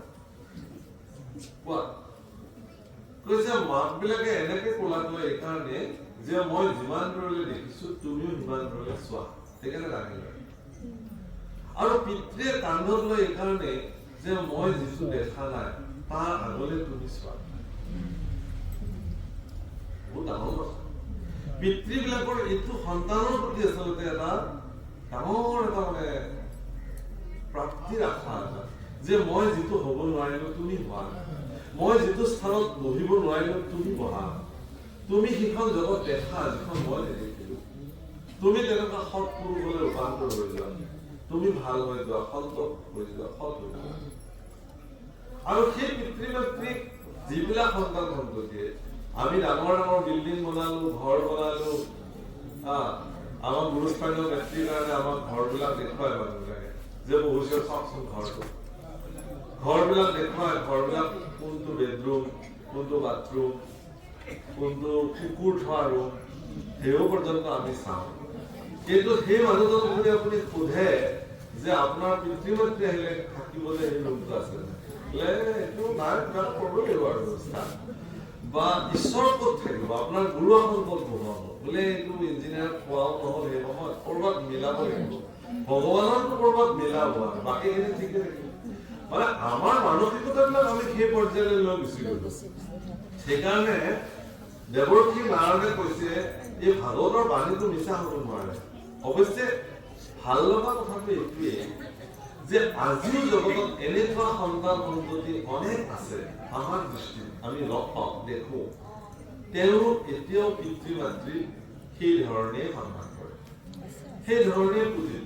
কোৱা কৈছে মাক বিলাকে এনেকে কোলাত লয় এইকাৰণে যে মই যিমান দূৰলৈ দেখিছো তুমিও সিমান দূৰলৈ চোৱা সেইকাৰণে ৰাখি লয় আৰু পিতৃয়ে কান্ধত লয় এইকাৰণে যে মই যিটো দেখা নাই তাৰ আগলৈ তুমি চোৱা বহুত ডাঙৰ কথা পিতৃবিলাকৰ এইটো সন্তানৰ প্ৰতি আচলতে এটা ডাঙৰ এটা মানে প্ৰাপ্তিৰ আশা এটা যে মই যিটো হ'ব নোৱাৰিলো তুমি হোৱা মই যিটো স্থানত বহিব নোৱাৰিলো তুমি বহা তুমি সিখন জগত দেখা যিখন মই নেদেখিলো তুমি তেনেকুৱা সৎ পুৰুষলৈ ৰূপান্তৰ হৈ যোৱা তুমি ভাল হৈ যোৱা সন্ত হৈ যোৱা সৎ হৈ যোৱা আৰু সেই পিতৃ মাতৃক যিবিলাক সন্তান সন্ততিয়ে আমি ডাঙৰ ডাঙৰ বিল্ডিং বনালো ঘৰ বনালো আমাৰ গুৰুস্থানীয় ব্যক্তিৰ কাৰণে আমাক ঘৰবিলাক দেখুৱাই মানুহবিলাকে যে বহুতে চাওকচোন ঘৰবিলাক দেখুৱাই ঘৰবিলাক কোনটো বেডৰুম কোনটো বাথৰুম কোনটো কুকুৰ থোৱা ৰুম সেইও পৰ্যন্ত আমি চাওঁ কিন্তু সেই মানুহজনক যদি আপুনি সোধে যে আপোনাৰ পিতৃ মাতৃ আহিলে থাকিবলৈ সেই ৰুমটো আছে এইটো নাই কৰিব লাগিব আৰু ব্যৱস্থা বা ঈশ্বৰ ক'ত থাকিব আপোনাৰ গুৰু আসন ক'ত বহাব বোলে এইটো ইঞ্জিনিয়াৰ পোৱাও নহ'ল সেই সময়ত ক'ৰবাত মিলাব লাগিব ভগৱানৰটো ক'ৰবাত মিলাব আৰু বাকীখিনি ঠিকে থাকিব মানে আমাৰ মানসিকতাবিলাক আমি সেই পৰ্যায়লৈ লৈ গুচি গলো সেইকাৰণে দেৱৰ্ষি নাৰায়ণে কৈছে এই ভাগৱতৰ বাণীটো মিছা হ'ব নোৱাৰে অৱশ্যে ভাল লগা কথাটো এইটোৱে যে আজিও জগতত এনেকুৱা সন্তান সন্ততি অনেক আছে আমাৰ দৃষ্টিত আমি লগ পাওঁ দেখো তেওঁলোক এতিয়াও পিতৃ মাতৃ সেই ধৰণে সন্মান কৰে সেই ধৰণে পুঁজি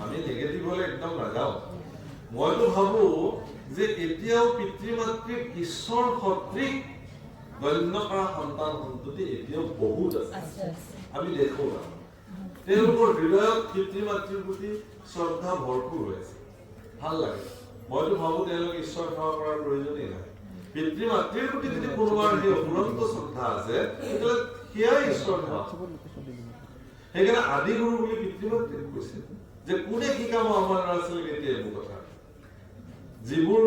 আমি নিগেটিভলৈ একদম নাযাওঁ মইতো ভাবো যে এতিয়াও পিতৃ মাতৃক ঈশ্বৰ সদৃশ গণ্য কৰা সন্তান সন্ততি এতিয়াও বহুত আছে আমি দেখো তেওঁলোকৰ হৃদয়ত পিতৃ মাতৃৰ প্ৰতি শ্ৰদ্ধা ভৰপূৰ হৈ আছে ভাল লাগে মইতো ভাবো তেওঁলোকে ঈশ্বৰ সেৱা কৰাৰ প্ৰয়োজনেই নাই পিতৃ মাতৃৰ প্ৰতি যদি কোনোবাৰ সেই অফুৰন্ত শ্ৰদ্ধা আছে তেতিয়াহ'লে সেয়াই ঈশ্বৰ সেৱা সেইকাৰণে আদি গুৰু বুলি পিতৃ মাতৃক কৈছে যে কোনে শিকাব আমাৰ ল'ৰা ছোৱালীক এতিয়া এইবোৰ কথা যিবোৰ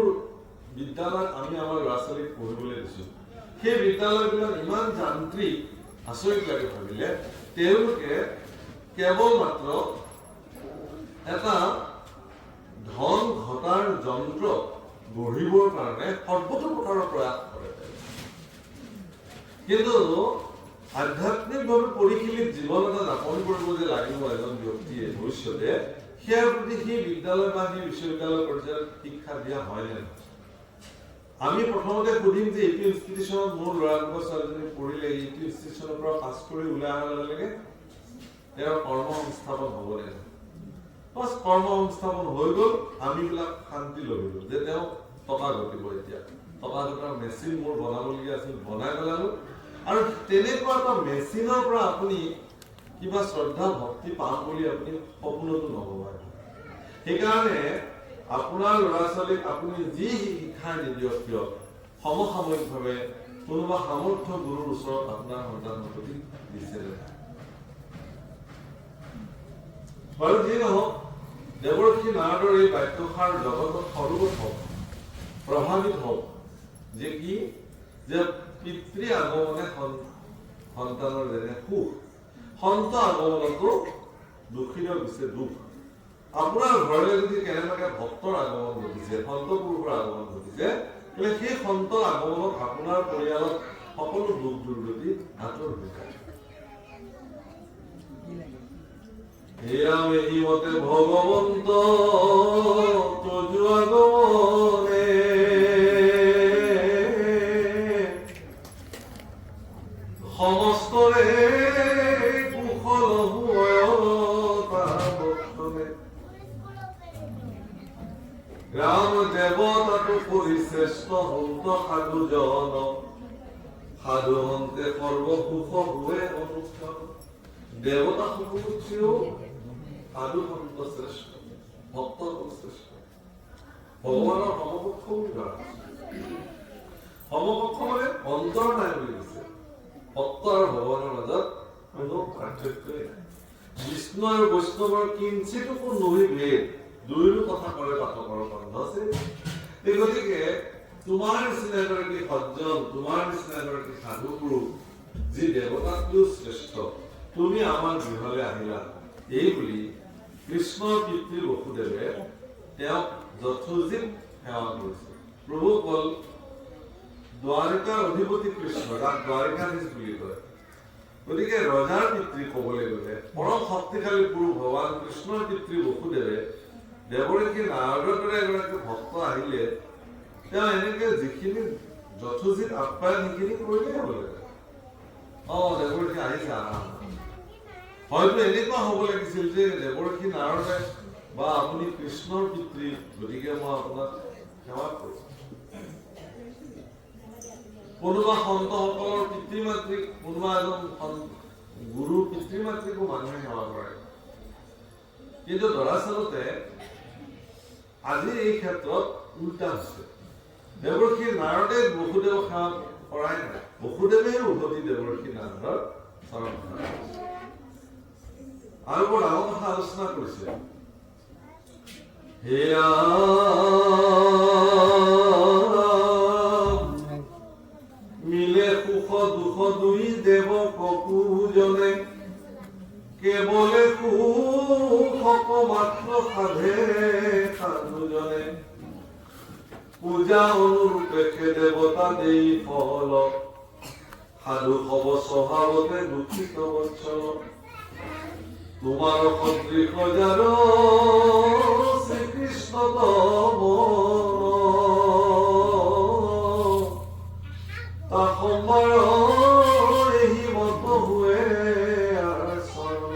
বিদ্যালয়ত আমি আমাৰ ল'ৰা ছোৱালীক পঢ়িবলৈ দিছো সেই বিদ্যালয়বিলাক ইমান যান্ত্ৰিক আচৰিত লাগে ভাবিলে তেওঁলোকে কেৱল মাত্ৰ এটা ধন ঘটাৰ যন্ত্ৰ গঢ়িবৰ কাৰণে সৰ্বতো প্ৰকাৰৰ প্ৰয়াস কৰে কিন্তু আধ্যাত্মিকভাৱে পৰিশীলিত জীৱন এটা যাপন কৰিব যে লাগিব এজন ব্যক্তিয়ে ভৱিষ্যতে সেয়াৰ প্ৰতি সেই বিদ্যালয় বা সেই বিশ্ববিদ্যালয় পৰ্যায়ত শিক্ষা দিয়া হয় নে নহয় আমি প্ৰথমতে সুধিম যে এইটো ইনষ্টিটিউচনত মোৰ ল'ৰা ছোৱালীজনী পঢ়িলে এইটো ইনষ্টিটিউচনৰ পৰা পাছ কৰি ওলাই অহাৰ লগে লগে তেওঁৰ কৰ্ম সংস্থাপন হ'ব লাগিব। বাছ কৰ্ম সংস্থাপন হৈ গ'ল, আমিবিলাক শান্তি লৈ গ'লো যে তেওঁ টকা ঘটিব। এতিয়া টকা ঘটাৰ মেচিন মোৰ বনাবলগীয়া আছিল, বনাই পেলালো। আৰু তেনেকুৱা এটা মেচিনৰ পৰা আপুনি কিবা শ্ৰদ্ধা ভক্তি পাম বুলি আপুনি সপোনতো নভবাই। সেইকাৰণে আপোনাৰ ল'ৰা ছোৱালীক আপুনি যি শিক্ষা নিদিয়ক কিয় সমসাময়িকভাৱে কোনোবা সামৰ্থ্য গুৰুৰ ওচৰত আপোনাৰ সন্তানৰ প্ৰতি দিছে। বাৰু যি নহওক, দেৱৰ্ষী নাৰদৰ এই বাক্যষাৰ জগতত সৰ্বপ্ৰথম প্ৰভাৱিত হওক যে কি যে পিতৃ আগমনে সন্তানৰ যেনে সুখ, সন্ত আগমনতো দুখীৰ পিছে দুখ। আপোনাৰ ঘৰলৈ যদি কেনেবাকে ভক্তৰ আগমন ঘটিছে, সন্ত পুৰুষৰ আগমন ঘটিছে, তেতিয়াহ'লে সেই সন্ত আগমনত আপোনাৰ পৰিয়ালত সকলো দুখ দুৰ্গতি আঁতৰ হৈ যায়। হেৰা মেহি মতে ভগৱন্ত তজু আগমনে সমস্তৰে কুশল ৰাম দেৱতাটো পৰিশ্ৰেষ্ঠ সন্ত সাধুজন, সাধু সন্তে সৰ্বসুখ হুৱে অনুষ্ঠান। দেৱতা সকলোতকৈও সাধু সন্ত শ্ৰেষ্ঠ, ভক্ত শ্ৰেষ্ঠ। ভগৱানৰ সমপক্ষ বুলি ধৰা, সমপক্ষ মানে অন্তৰ নাই বুলি কৈছে। ভক্ত আৰু ভগৱানৰ মাজত কোনো পাৰ্থক্যই নাই। বিষ্ণু আৰু বৈষ্ণৱৰ কিঞ্চিতকো নহি ভেদ, দুয়োৰো কথা কৰে পাঠকৰ কণ্ঠ আছে। এই গতিকে তোমাৰ নিচিনা এগৰাকী সজ্জন, তোমাৰ নিচিনা এগৰাকী সাধু গুৰু যি দেৱতাতকৈও শ্ৰেষ্ঠ, তুমি আমাৰ গৃহলৈ আহিলা। এই বুলি কৃষ্ণৰ পিতৃ বসুদেৱে তেওঁক যথোচিত সেৱা কৰিছে। প্ৰভু কল দ্বাৰিকাৰ অধিপতি কৃষ্ণ, তাক দ্বাৰিকাধীশ বুলি কয়। গতিকে ৰজাৰ পিতৃ ক'বলৈ গ'লে পৰম শক্তিশালী পুৰুষ ভগৱান কৃষ্ণৰ পিতৃ বসুদেৱে দেৱৰ্ষী নাৰদৰ দৰে এগৰাকী ভক্ত আহিলে তেওঁ এনেকে যিখিনি যথোচিত আপ্যায়ন সেইখিনি কৰিলেই হ'ব লাগে। দেৱৰ্ষী আহিছে, হয়তো এনেকুৱা হ'ব লাগিছিল যে দেৱৰ্ষী নাৰদে বা আপুনি কৃষ্ণৰ পিতৃ, গতিকে মই আপোনাক সেৱা কৰোঁ। কোনোবা সন্তসকলৰ পিতৃ মাতৃক, কোনোবা এজন গুৰুৰ পিতৃ মাতৃকো মানুহে সেৱা কৰে। কিন্তু দৰাচলতে আজি এই ক্ষেত্ৰত উল্টা হৈছে। দেৱৰ্ষী নাৰদে বসুদেৱক সেৱা কৰাই নাই, বসুদেৱে উভতি দেৱৰ্ষী নাৰদৰ চৰণ আৰু বৰ ডাঙৰ কথা আলোচনা কৰিছে। হেয়া মিলে সুখ দুখ দুই দেৱ কপুজনে, কেৱলে সুখ মাত্ৰ সাধে সাধুজনে। পূজা অনুৰূপে দেৱতা দেই ফল, সাধু হব স্বভাৱতে দুখিত বৎসল। তোমাৰ সদৃশ যাৰ শ্ৰীকৃষ্ণ তম, তা সম্বাৰ এহি মত হুৱে চৰণ।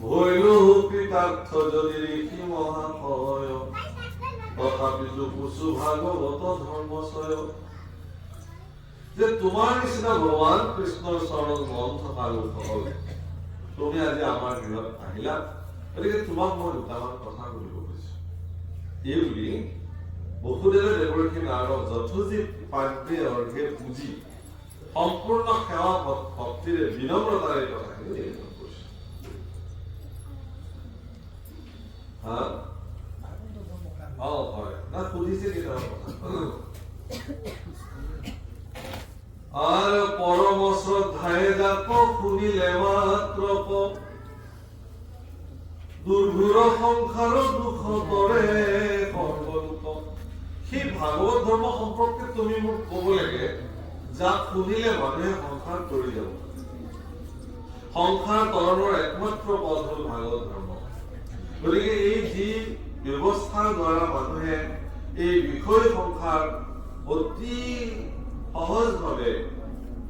ভৈলো কৃতাৰ্থ যদি ঋষি মহাশয়, তথাপিতো কুচু ভাগৱত ধৰ্মচয়। যে তোমাৰ নিচিনা ভগৱান কৃষ্ণৰ চৰণ মন থকা লোকসকল তুমি আজি আমাৰ গৃহত আহিলা, গতিকে তোমাক মই দুটামান কথা সুধিব খুজিছো। এই বুলি বসুদেৱে দেৱৰ্ষী নাৰদক যথোচিত পাদ্যে অৰ্ঘে পুজি সম্পূৰ্ণ সেৱা ভক্তিৰে বিনম্ৰতাৰে কথাখিনি নিবেদন কৰিছে। হয় না, সুধিছে কেইটামান কথা। আৰ পৰম শ্ৰদ্ধায় যাক শুনিলে মাত্ৰ দুৰ্ঘুৰ সংসাৰ দুঃখ কৰে সৰ্বলোক। সেই ভাগৱত ধৰ্ম সম্পৰ্কে তুমি মোক ক'ব লাগে যাক শুনিলে মানুহে সংসাৰ কৰি যাব। সংসাৰ তৰণৰ একমাত্ৰ পথ হ'ল ভাগৱত ধৰ্ম। গতিকে এই যি ব্যৱস্থাৰ দ্বাৰা মানুহে এই বিষয় সংসাৰ অতি সহজভাৱে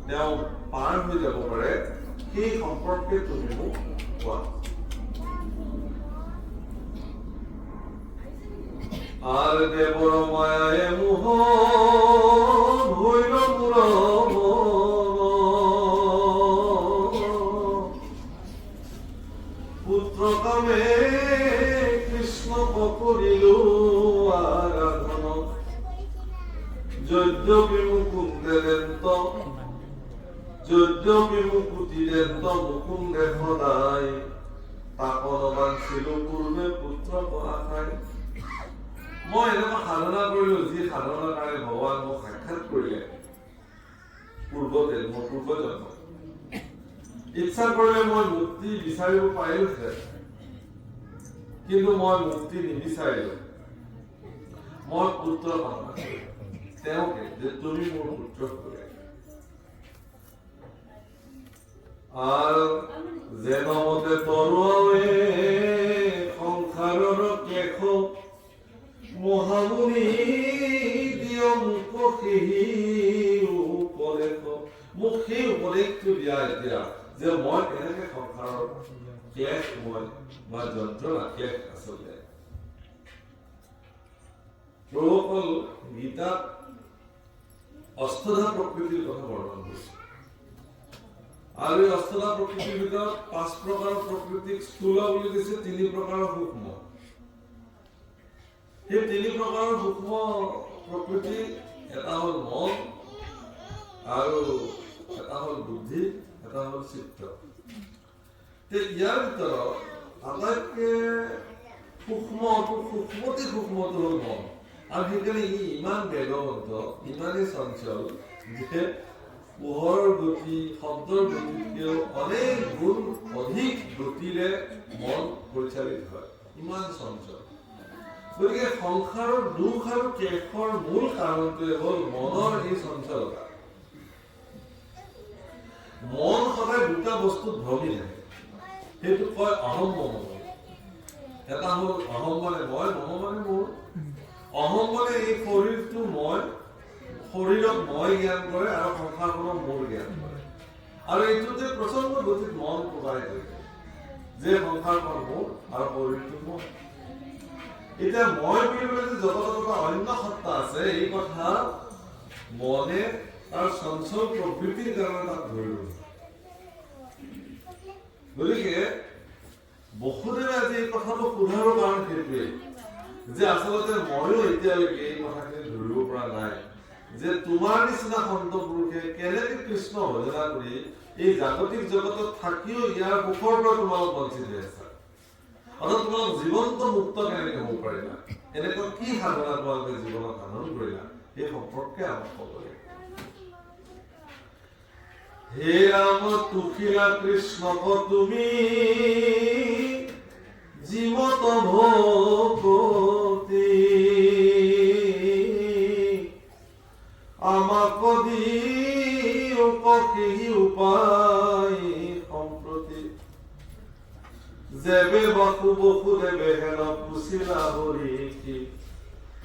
তেওঁ পাৰ হৈ যাব পাৰে, সেই সম্পৰ্কে তুমি মোক কোৱা। আর দেবর মায়ায় মোহ হইল পুর পুত্র কামে কৃষ্ণ করিল আরাধন যদ্যপি মুকুন্দে দেন্ত যদ্যপি মুকুতি দেন্ত মুকুন্দে সদায় তাপন বাঞ্ছিল পূর্বে পুত্র আশায়। মই এনেকুৱা সাধনা কৰিলো, যি সাধনাৰ কাৰণে ভগৱান মোক সাক্ষাৎ কৰিলে পূৰ্বতে, মোৰ পূৰ্বজন্ম। ইচ্ছা কৰিলে মই মুক্তি বিচাৰিব পাৰিলোহেঁতেন, কিন্তু মই মুক্তি নিবিচাৰিলো। মই পুত্ৰ কামনা কৰিলো তেওঁকে, যে তুমি মোৰ পুত্ৰ কৰে। আৰু যেন মতে তৰুৱাৱে সংসাৰৰ ক্লেশ মহামুনি দিয় মোক সেই উপদেশ। মোক সেই উপদেশটো দিয়া এতিয়া, যে মই কেনেকে সংসাৰৰ ক্লেশ মই বা যন্ত্ৰণা ক্লেশ আচলতে। প্ৰভুসকল গীতাত অষ্টধা প্ৰকৃতিৰ কথা বৰ্ণনা কৰিছে, আৰু এই অষ্টধা প্ৰকৃতিৰ ভিতৰত 5 প্ৰকাৰৰ প্ৰকৃতিক স্থূল বুলি দিছে, 3 প্ৰকাৰৰ সূক্ষ্ম। সেই 3 প্ৰকাৰৰ সূক্ষ্ম প্ৰকৃতি, এটা হ'ল মন, আৰু এটা হ'ল বুদ্ধি, এটা হ'ল চিত্ত। ইয়াৰ ভিতৰত আটাইতকৈ সূক্ষ্মতী সূক্ষ্মটো হ'ল মন, আৰু সেইকাৰণে ই ইমান বেগৱন্ত, ইমানেই চঞ্চল, যে পোহৰৰ গতি, শব্দৰ গতিতকৈও অনেক গুণ অধিক গতিৰে মন পৰিচালিত হয়, ইমান চঞ্চল। গতিকে সংসাৰৰ দুখ আৰু ক্লেশৰ মূল কাৰণটোৱে হ'ল মনৰ এই চঞ্চলতা। মন সদায় দুটা বস্তুত ভ্ৰমি থাকে, সেইটো কয় অহম মম। এটা হ'ল অহম মানে মই, মম মানে মোৰ। অহম মানে এই শৰীৰটো মই, শৰীৰক মই জ্ঞান কৰে, আৰু সংসাৰখনক মোৰ জ্ঞান কৰে। আৰু এইটোতে প্ৰচণ্ড গতিত মন প্ৰবাহিত হৈ থাকে, যে সংসাৰখন মোৰ আৰু শৰীৰটো মোৰ। এতিয়া মই বুলিবলৈ যে জগতত অন্য সত্তা আছে, এই কথা মনে তাৰ চঞ্চল প্ৰবৃত্তিৰ কাৰণে তাক ধৰি লয়। গতিকে বসুদেৱে আজি এই কথাটো সোধাৰ কাৰণ সেইটোৱেই, যে আচলতে ময়ো এতিয়ালৈকে এই কথাখিনি ধৰিব পৰা নাই, যে তোমাৰ নিচিনা সন্ত পুৰুষে কেনেকে কৃষ্ণ ভজনা কৰি এই জাগতিক জগতত থাকিও ইয়াৰ সুখৰ পৰা তোমালোক বঞ্চিত হৈ আছা, অৰ্থাৎ তোমালোক জীৱন্ত মুক্ত কেনেকে হ'ব পাৰিলা, এনেকুৱা কি সাধনা তোমালোকে জীৱনত সাধন কৰিলা, সেই সম্পৰ্কে আমাক ক'ব লাগে। হে ৰাম তুষিলা কৃষ্ণক তুমি জীবত ভকতি, আমাক দিও সেই উপায় সম্প্ৰতি, যেবে বসুদেৱে হেন পুছিলা হৰিকি,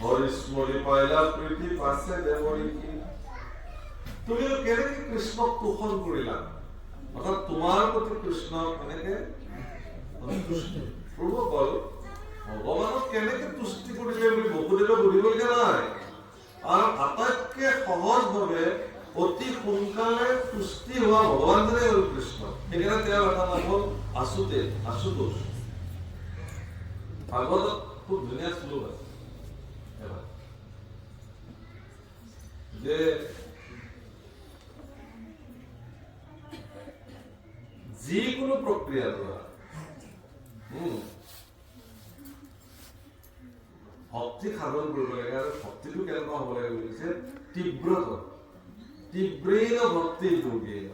হৰিস্মৰি পাইলা প্ৰীতি পাছে দেৱৰিকি। তুমি কেনেকে কৃষ্ণক তোষণ কৰিলা, অৰ্থাৎ তোমাৰ প্ৰতি কৃষ্ণক কেনেকে প্ৰভুসকল ভগৱানক কেনেকে তুষ্টি কৰিলে বুলি বসুদেৱে সুধিবলগীয়া নাই, আৰু আটাইতকৈ সহজভাৱে অতি সোনকালে তুষ্টি হোৱা ভগৱানজনেই হ'ল কৃষ্ণ। সেইকাৰণে তেওঁৰ এটা নাম হ'ল আশুতোষ। ভাগৱতত খুব ধুনীয়া শ্লোক আছে, যে যিকোনো প্ৰক্ৰিয়াৰ দ্বাৰা ভক্তি সাধন কৰিব লাগে, আৰু ভক্তিটো কেনেকুৱা হ'ব লাগে বুলিছে, তীব্ৰেণ ভক্তি যোগেন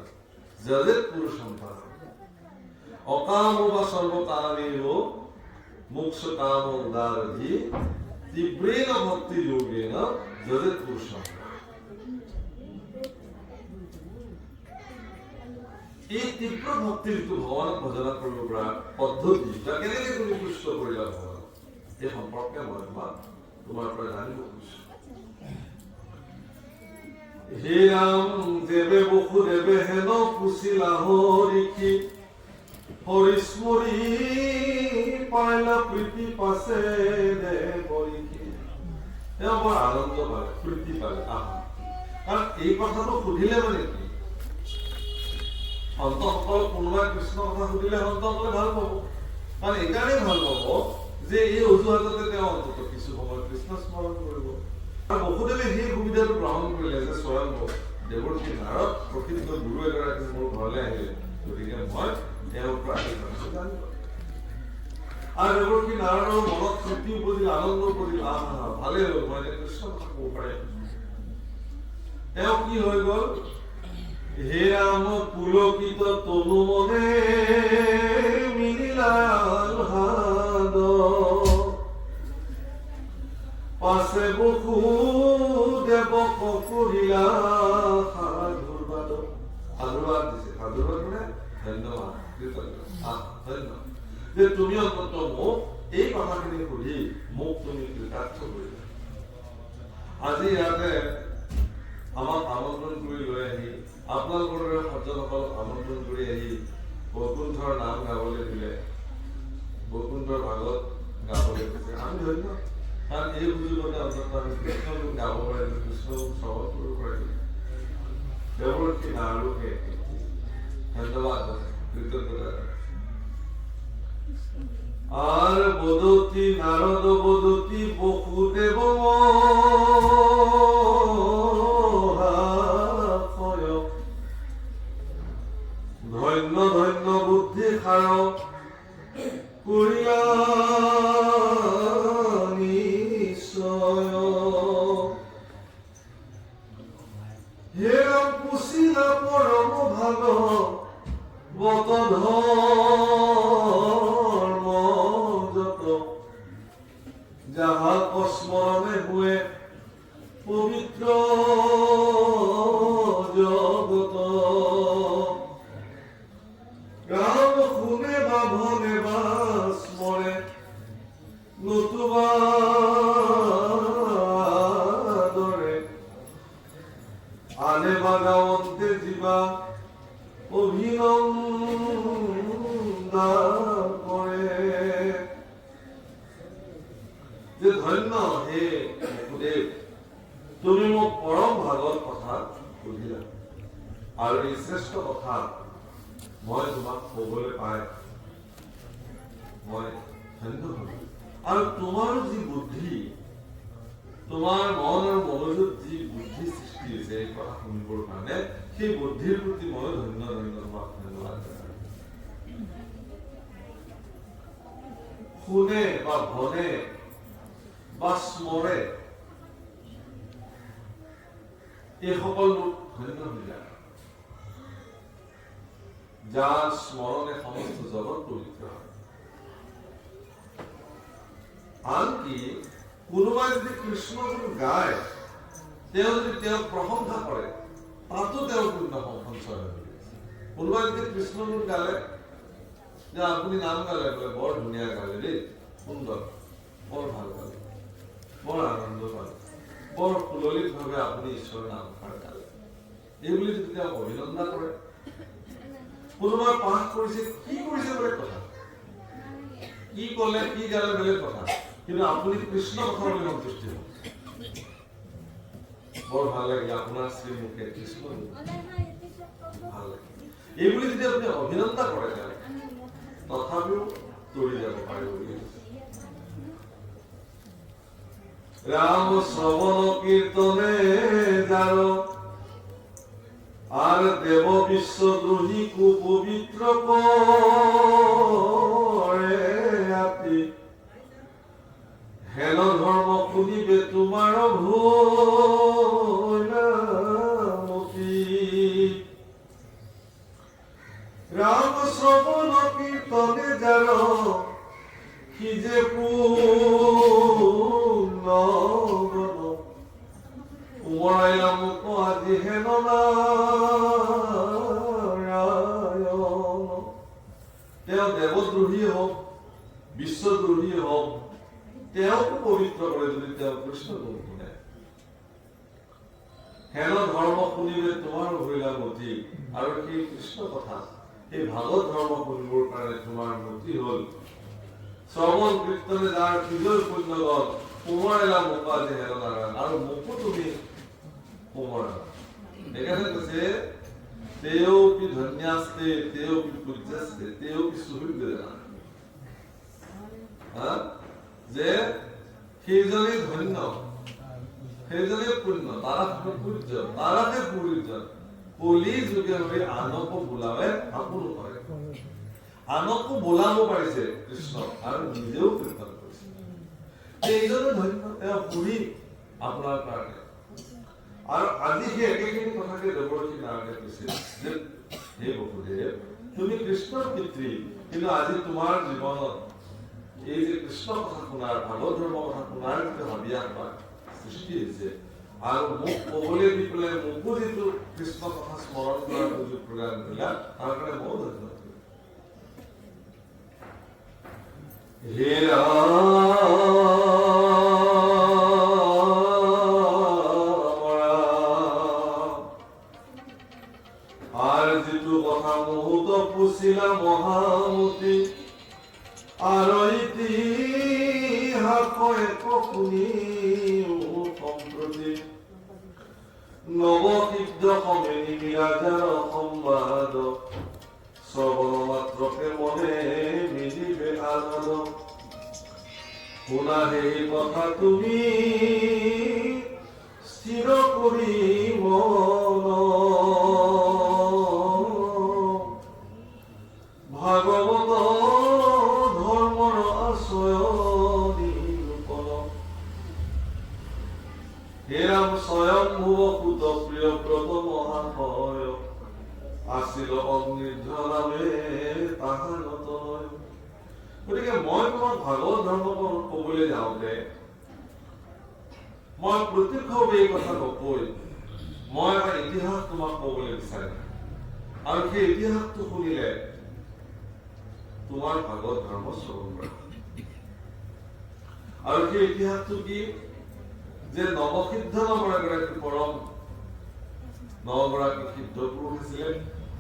যজেত পুৰুষম পৰম, অকাম বা সৰ্বকামেও মোক্ষ কাম উদাৰধি তীব্ৰেণ ভক্তি যোগেন যজেত পুৰুষম। এই তীব্ৰ ভক্তি যিটো ভগৱানক ভজনা কৰিব পৰা পদ্ধতি, কেনেকে তুমি পুষ্ট কৰিলা ভগৱানক, এই সম্পৰ্কে মই তোমাক তোমাৰ পৰা জানিব খুজিছো। হে ৰাম দেৱে বসুদেৱে হেন কুচিলা হৰিষি, হৰিস্মৰি পাইলা প্ৰীতি পাছে দেৱৰিষি। তেওঁ বৰ আনন্দ পালে, প্ৰীতি পালে। কাৰণ এই কথাটো সুধিলে মানে কি, সন্তসকল কোনোবাই কৃষ্ণ কথা সুধিলে সন্তসকলে ভাল পাব। কাৰণ এইকাৰণেই ভাল পাব যে এই অজুহাততে তেওঁ অন্তত কিছু সময় কৃষ্ণ স্মৰণ কৰিব। আৰু বসুদেৱে সেই সুবিধাটো গ্ৰহণ কৰিলে যে স্বয়ং দেৱৰ্ষি নাৰদ প্ৰকৃত গুৰু এগৰাকী মোৰ ঘৰলৈ আহিলে, গতিকে মই তেওঁৰ পৰা এই কথাটো জানিব। আৰু দেৱৰ্ষি নাৰদৰ মনত তৃপ্তি উপজিল, আনন্দ উপজিল, ভালেই হ'ল, মই এতিয়া কৃষ্ণ কথা ক'ব পাৰিম। তেওঁ কি হৈ গ'ল, হে ৰাম পুলকিত তনু মনে মিলিলাল হাদ, পাছে বসুদেৱক কৰিলা সাধুবাদ। সাধুবাদ দিছে, সাধুবাদ মানে ধন্যবাদ, ধন্যবাদ যে তুমি অন্তত মোক এই কথাখিনি সুধি মোক তুমি কৃতাৰ্থ কৰিলা। আজি ইয়াতে আমাক আমন্ত্ৰণ কৰি লৈ আহি, আপোনালোকৰ দৰে সজ্জনসকলক আমন্ত্ৰণ কৰি আহি বৈকুণ্ঠৰ নাম গাবলৈ দিলে, বৈকুণ্ঠৰ ভাগত গাবলৈ দিছে, আমি ধন্য। কাৰণ এই সুযোগতে অন্তত আমি কৃষ্ণক গাব পাৰিলো, কৃষ্ণক শ্ৰৱণ কৰিব পাৰিলো। দেৱৰ্ষি নাৰদকে ধন্যবাদ, কৃতজ্ঞতা। আৰ বদতি নাৰদ বদতি বসুদেব ধন্য ধন্য বুদ্ধি খাৰ করিয়া নিশ্চয়। হে রাম কুশিলা পরম ভাগ বত ধর্ম যত, যাহা স্মরণে হুয়ে পবিত্র জগত। রাম শুনে বা ভনে বা স্মরে নতুবা দরে, আনে বা গাঁৱন্তে জীবা অভিনন্দা কৰে। যে ধন্য হে বসুদেৱ, তুমি মোক পৰম ভাগত কথা সুধিলা, আৰু এই শ্ৰেষ্ঠ কথা মই তোমাক কবলৈ পাই মই ধন্য হলো। আৰু তোমাৰ যি বুদ্ধি, তোমাৰ মন আৰু মগজুত যি বুদ্ধি সৃষ্টি হৈছে এই কথা শুনিবৰ কাৰণে, সেই বুদ্ধিৰ প্ৰতি মই ধন্য ধন্য তোমাক ধন্যবাদ। শুনে বা ভনে বা স্মৰে, এই সকল লোক ধন্য হইলা, যাৰ স্মৰণে সমস্ত জগত পবিত্ৰ হয়। আনকি কোনোবাই যদি কৃষ্ণ গুণ গায়, তেওঁ যদি তেওঁক প্ৰশংসা কৰে, তাতো তেওঁৰ পুণ্য সঞ্চয় হৈ গৈছে। কোনোবাই যদি কৃষ্ণ গুণ গালে, যে আপুনি নাম গালে, বোলে বৰ ধুনীয়া গালে দেই, সুন্দৰ, বৰ ভাল গালে, বৰ আনন্দ পালে, বৰ সুললিত ভাৱে আপুনি ঈশ্বৰৰ নামষাৰ গালে, এই বুলি যদি তেওঁক অভিনন্দন কৰে। কোনোবাই পাঠ কৰিছে, কি কৰিছে বেলেগ কথা, কি কলে কি গালে বেলেগ কথা, কিন্তু আপুনি কৃষ্ণ কথা বুলি সন্তুষ্টি হল, বৰ ভাল লাগিলে আপোনাৰ শ্ৰীমুখে কৃষ্ণ ভাল লাগে, এইবুলি যদি আপুনি অভিনন্দন কৰে, তথাপিও তৰি যাব পাৰিব। ৰাম শ্ৰৱণ কীৰ্তনে যাৰ, আর দেব বিশ্বদ্রোহী কুপবিত্র করে আতি, হেন ধর্ম শুনিবে তোমার ভূমতি। রাম শ্রবণ কীর্তনে যার, কি যে পূর্ণ উমরাইলাম আজি হেন নারায়ণ। তেওঁ দেৱদ্ৰোহী হওক, বিশ্বদ্ৰোহী হওক, তেওঁকো পবিত্ৰ কৰে যদি তেওঁ কৃষ্ণ গুণ শুনে। হেন ধৰ্ম শুনিলে তোমাৰ হৰিলা মতি, আৰু সেই কৃষ্ণ কথা সেই ভাগৱত ধৰ্ম শুনিবৰ কাৰণে তোমাৰ মতি হল। শ্ৰৱণ কীৰ্তনে যাৰ হৃদয় পুণ্য গল, সোমোৱাইলা মোপা যে হেৰ নাৰায়ণ, আৰু মোকো তুমি সোমোৱালা। সেইকাৰণে কৈছে তেওঁ কি ধন্যাস্তে, তেওঁ কি পূজ্যাস্তে, তেওঁ কি সুহৃদে, যে সেইজনে ধন্য, সেইজনে পুণ্য, তাৰাকে পূজ্য, তাৰাকে পূজ্য, কলি যোগে হৈ আনকো বোলাৱে আপোনো কৰে। আনকো বোলাব পাৰিছে কৃষ্ণ, আৰু নিজেও কীৰ্তন কৰিছে। এইজনে ধন্য, তেওঁ পুৰী আপোনাৰ কাৰণে। আৰু আজি সেই একেখিনি কথাকে দেৱৰ্ষী নাৰদে কৈছিল যে হে বসুদেৱ, তুমি কৃষ্ণৰ পিতৃ, কিন্তু আজি তোমাৰ জীৱনত এই যে কৃষ্ণ কথা শুনাৰ, ভাগৱত ধৰ্ম কথা শুনাৰ যিটো হাবিয়াস সৃষ্টি হৈছে, আৰু মোক কবলৈ দি পেলাই মোকো যিটো কৃষ্ণ কথা স্মৰণ কৰাৰ সুযোগ প্ৰদান কৰিলা, তাৰ কাৰণে ময়ো ধন্যবাদ। হে আৰ যিটো কথা মুহূৰ্ত পুছিলা মহামতি, আৰু ইতিহাস এক শুনি সম্প্ৰতি, নৱসিদ্ধ সমেনি বিৰাজাৰ সম্বাদ, শ্ৰৱণ মাত্ৰকে মনে মিলিবে আনন্দ। শুনা সেই কথা তুমি স্থিৰ কৰি মন, ভাগৱত ধৰ্মৰ আশ্ৰয় নিৰূপণ। হেৰাম স্বয়ম্ভুৱ সুত প্ৰিয় ব্ৰত মহাশয়, আছিল অগ্নিৰ্ধৰামে তাহা নতয়। গতিকে মই তোমাক ভাগৱত ধৰ্ম কবলৈ যাওঁতে মই প্ৰত্যক্ষভাৱে এই কথা নকৈ মই এটা ইতিহাস তোমাক কবলৈ বিচাৰিম, আৰু সেই ইতিহাসটো শুনিলে তোমাৰ ভাগৱত ধৰ্ম শ্ৰৱণ কৰা। আৰু সেই ইতিহাসটো কি, যে নৱসিদ্ধ নামৰ এগৰাকী পৰম 9 গৰাকী সিদ্ধ পুৰুষ আছিলে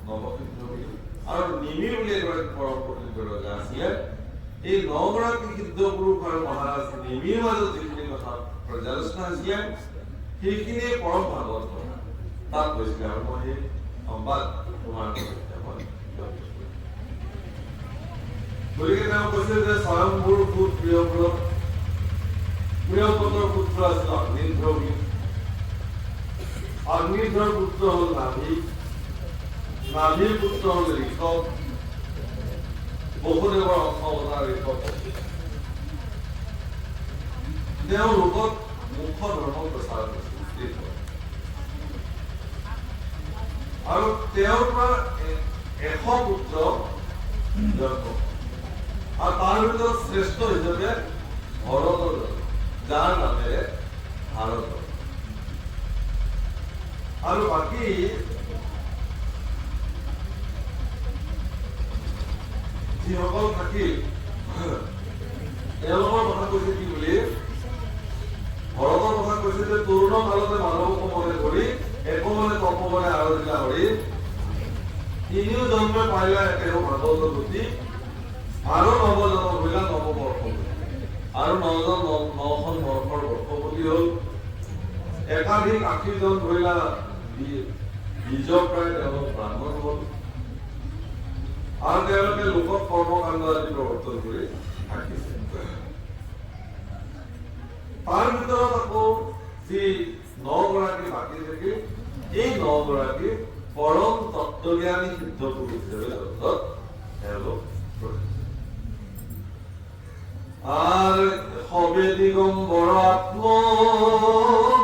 নৱসিদ্ধ বুলি, আৰু নিমিৰ বুলি এগৰাকী পৰম প্ৰসিদ্ধ ৰজা আছিলে। এই 9 গৰাকী সিদ্ধ পুৰুষ আৰু মহাৰাজ নিমিৰ মাজত যিখিনি কথা পৰ্যালোচনা হৈছিলে, সেইখিনিয়ে পৰম ভাগৱত কথা তাত কৈছিলে। আৰু মই সেই সংবাদ তোমাৰ গতিকে তেওঁ কৈছে যে স্বয়ম্ভুৰ পুত্ৰ প্ৰিয়ব্ৰত, প্ৰিয়ব্ৰতৰ পুত্ৰ আছিল অগ্নিধ্ৰ বুলি। অগ্নিধ্ৰৰ পুত্ৰ হল নাভি, নাভিৰ পুত্ৰ হল ঋষভ, বসুদেৱৰ অংশৱতাৰ ঋষভ। তেওঁ লোকত মুখ্য ধৰ্ম প্ৰচাৰ কৰিছিল, আৰু তেওঁৰ পৰা 100 পুত্ৰ জন্ম, আৰু তাৰ ভিতৰত শ্ৰেষ্ঠ হিচাপে ভৰতৰ জন্ম, যাৰ নামেৰে ভাৰত। আৰু বাকী যিসকল থাকিল তেওঁলোকৰ কথা কৈছে কি বুলি, ভৰতৰ কথা কৈছে যে তৰুণ কালতে মানৱক মনে কৰি একো মানে তপমনে আৰাধিলা কৰি, তিনিও জন্মে পাইলা একেও ভাগৱত গতি, আৰু নৱজন্ম হইলা নৱবৰ্ষ, আৰু 9খন বৰ্ষৰ বৰ্ষপতি হল। একাধিক 80জন ধৰিলা বীজৰ প্ৰায় তেওঁলোক ব্ৰাহ্মণ হল, আৰু তেওঁলোকে লোকক কৰ্মকাণ্ড আদি প্ৰৱৰ্তন কৰি থাকিছে। তাৰ ভিতৰত আকৌ যি 9 গৰাকী বাকী থাকিল, এই 9 গৰাকী পৰম তত্ত্বজ্ঞানী সিদ্ধ পুৰুষ হিচাপে জগতত তেওঁলোক আৰ হবে দিগম্বৰ আত্ম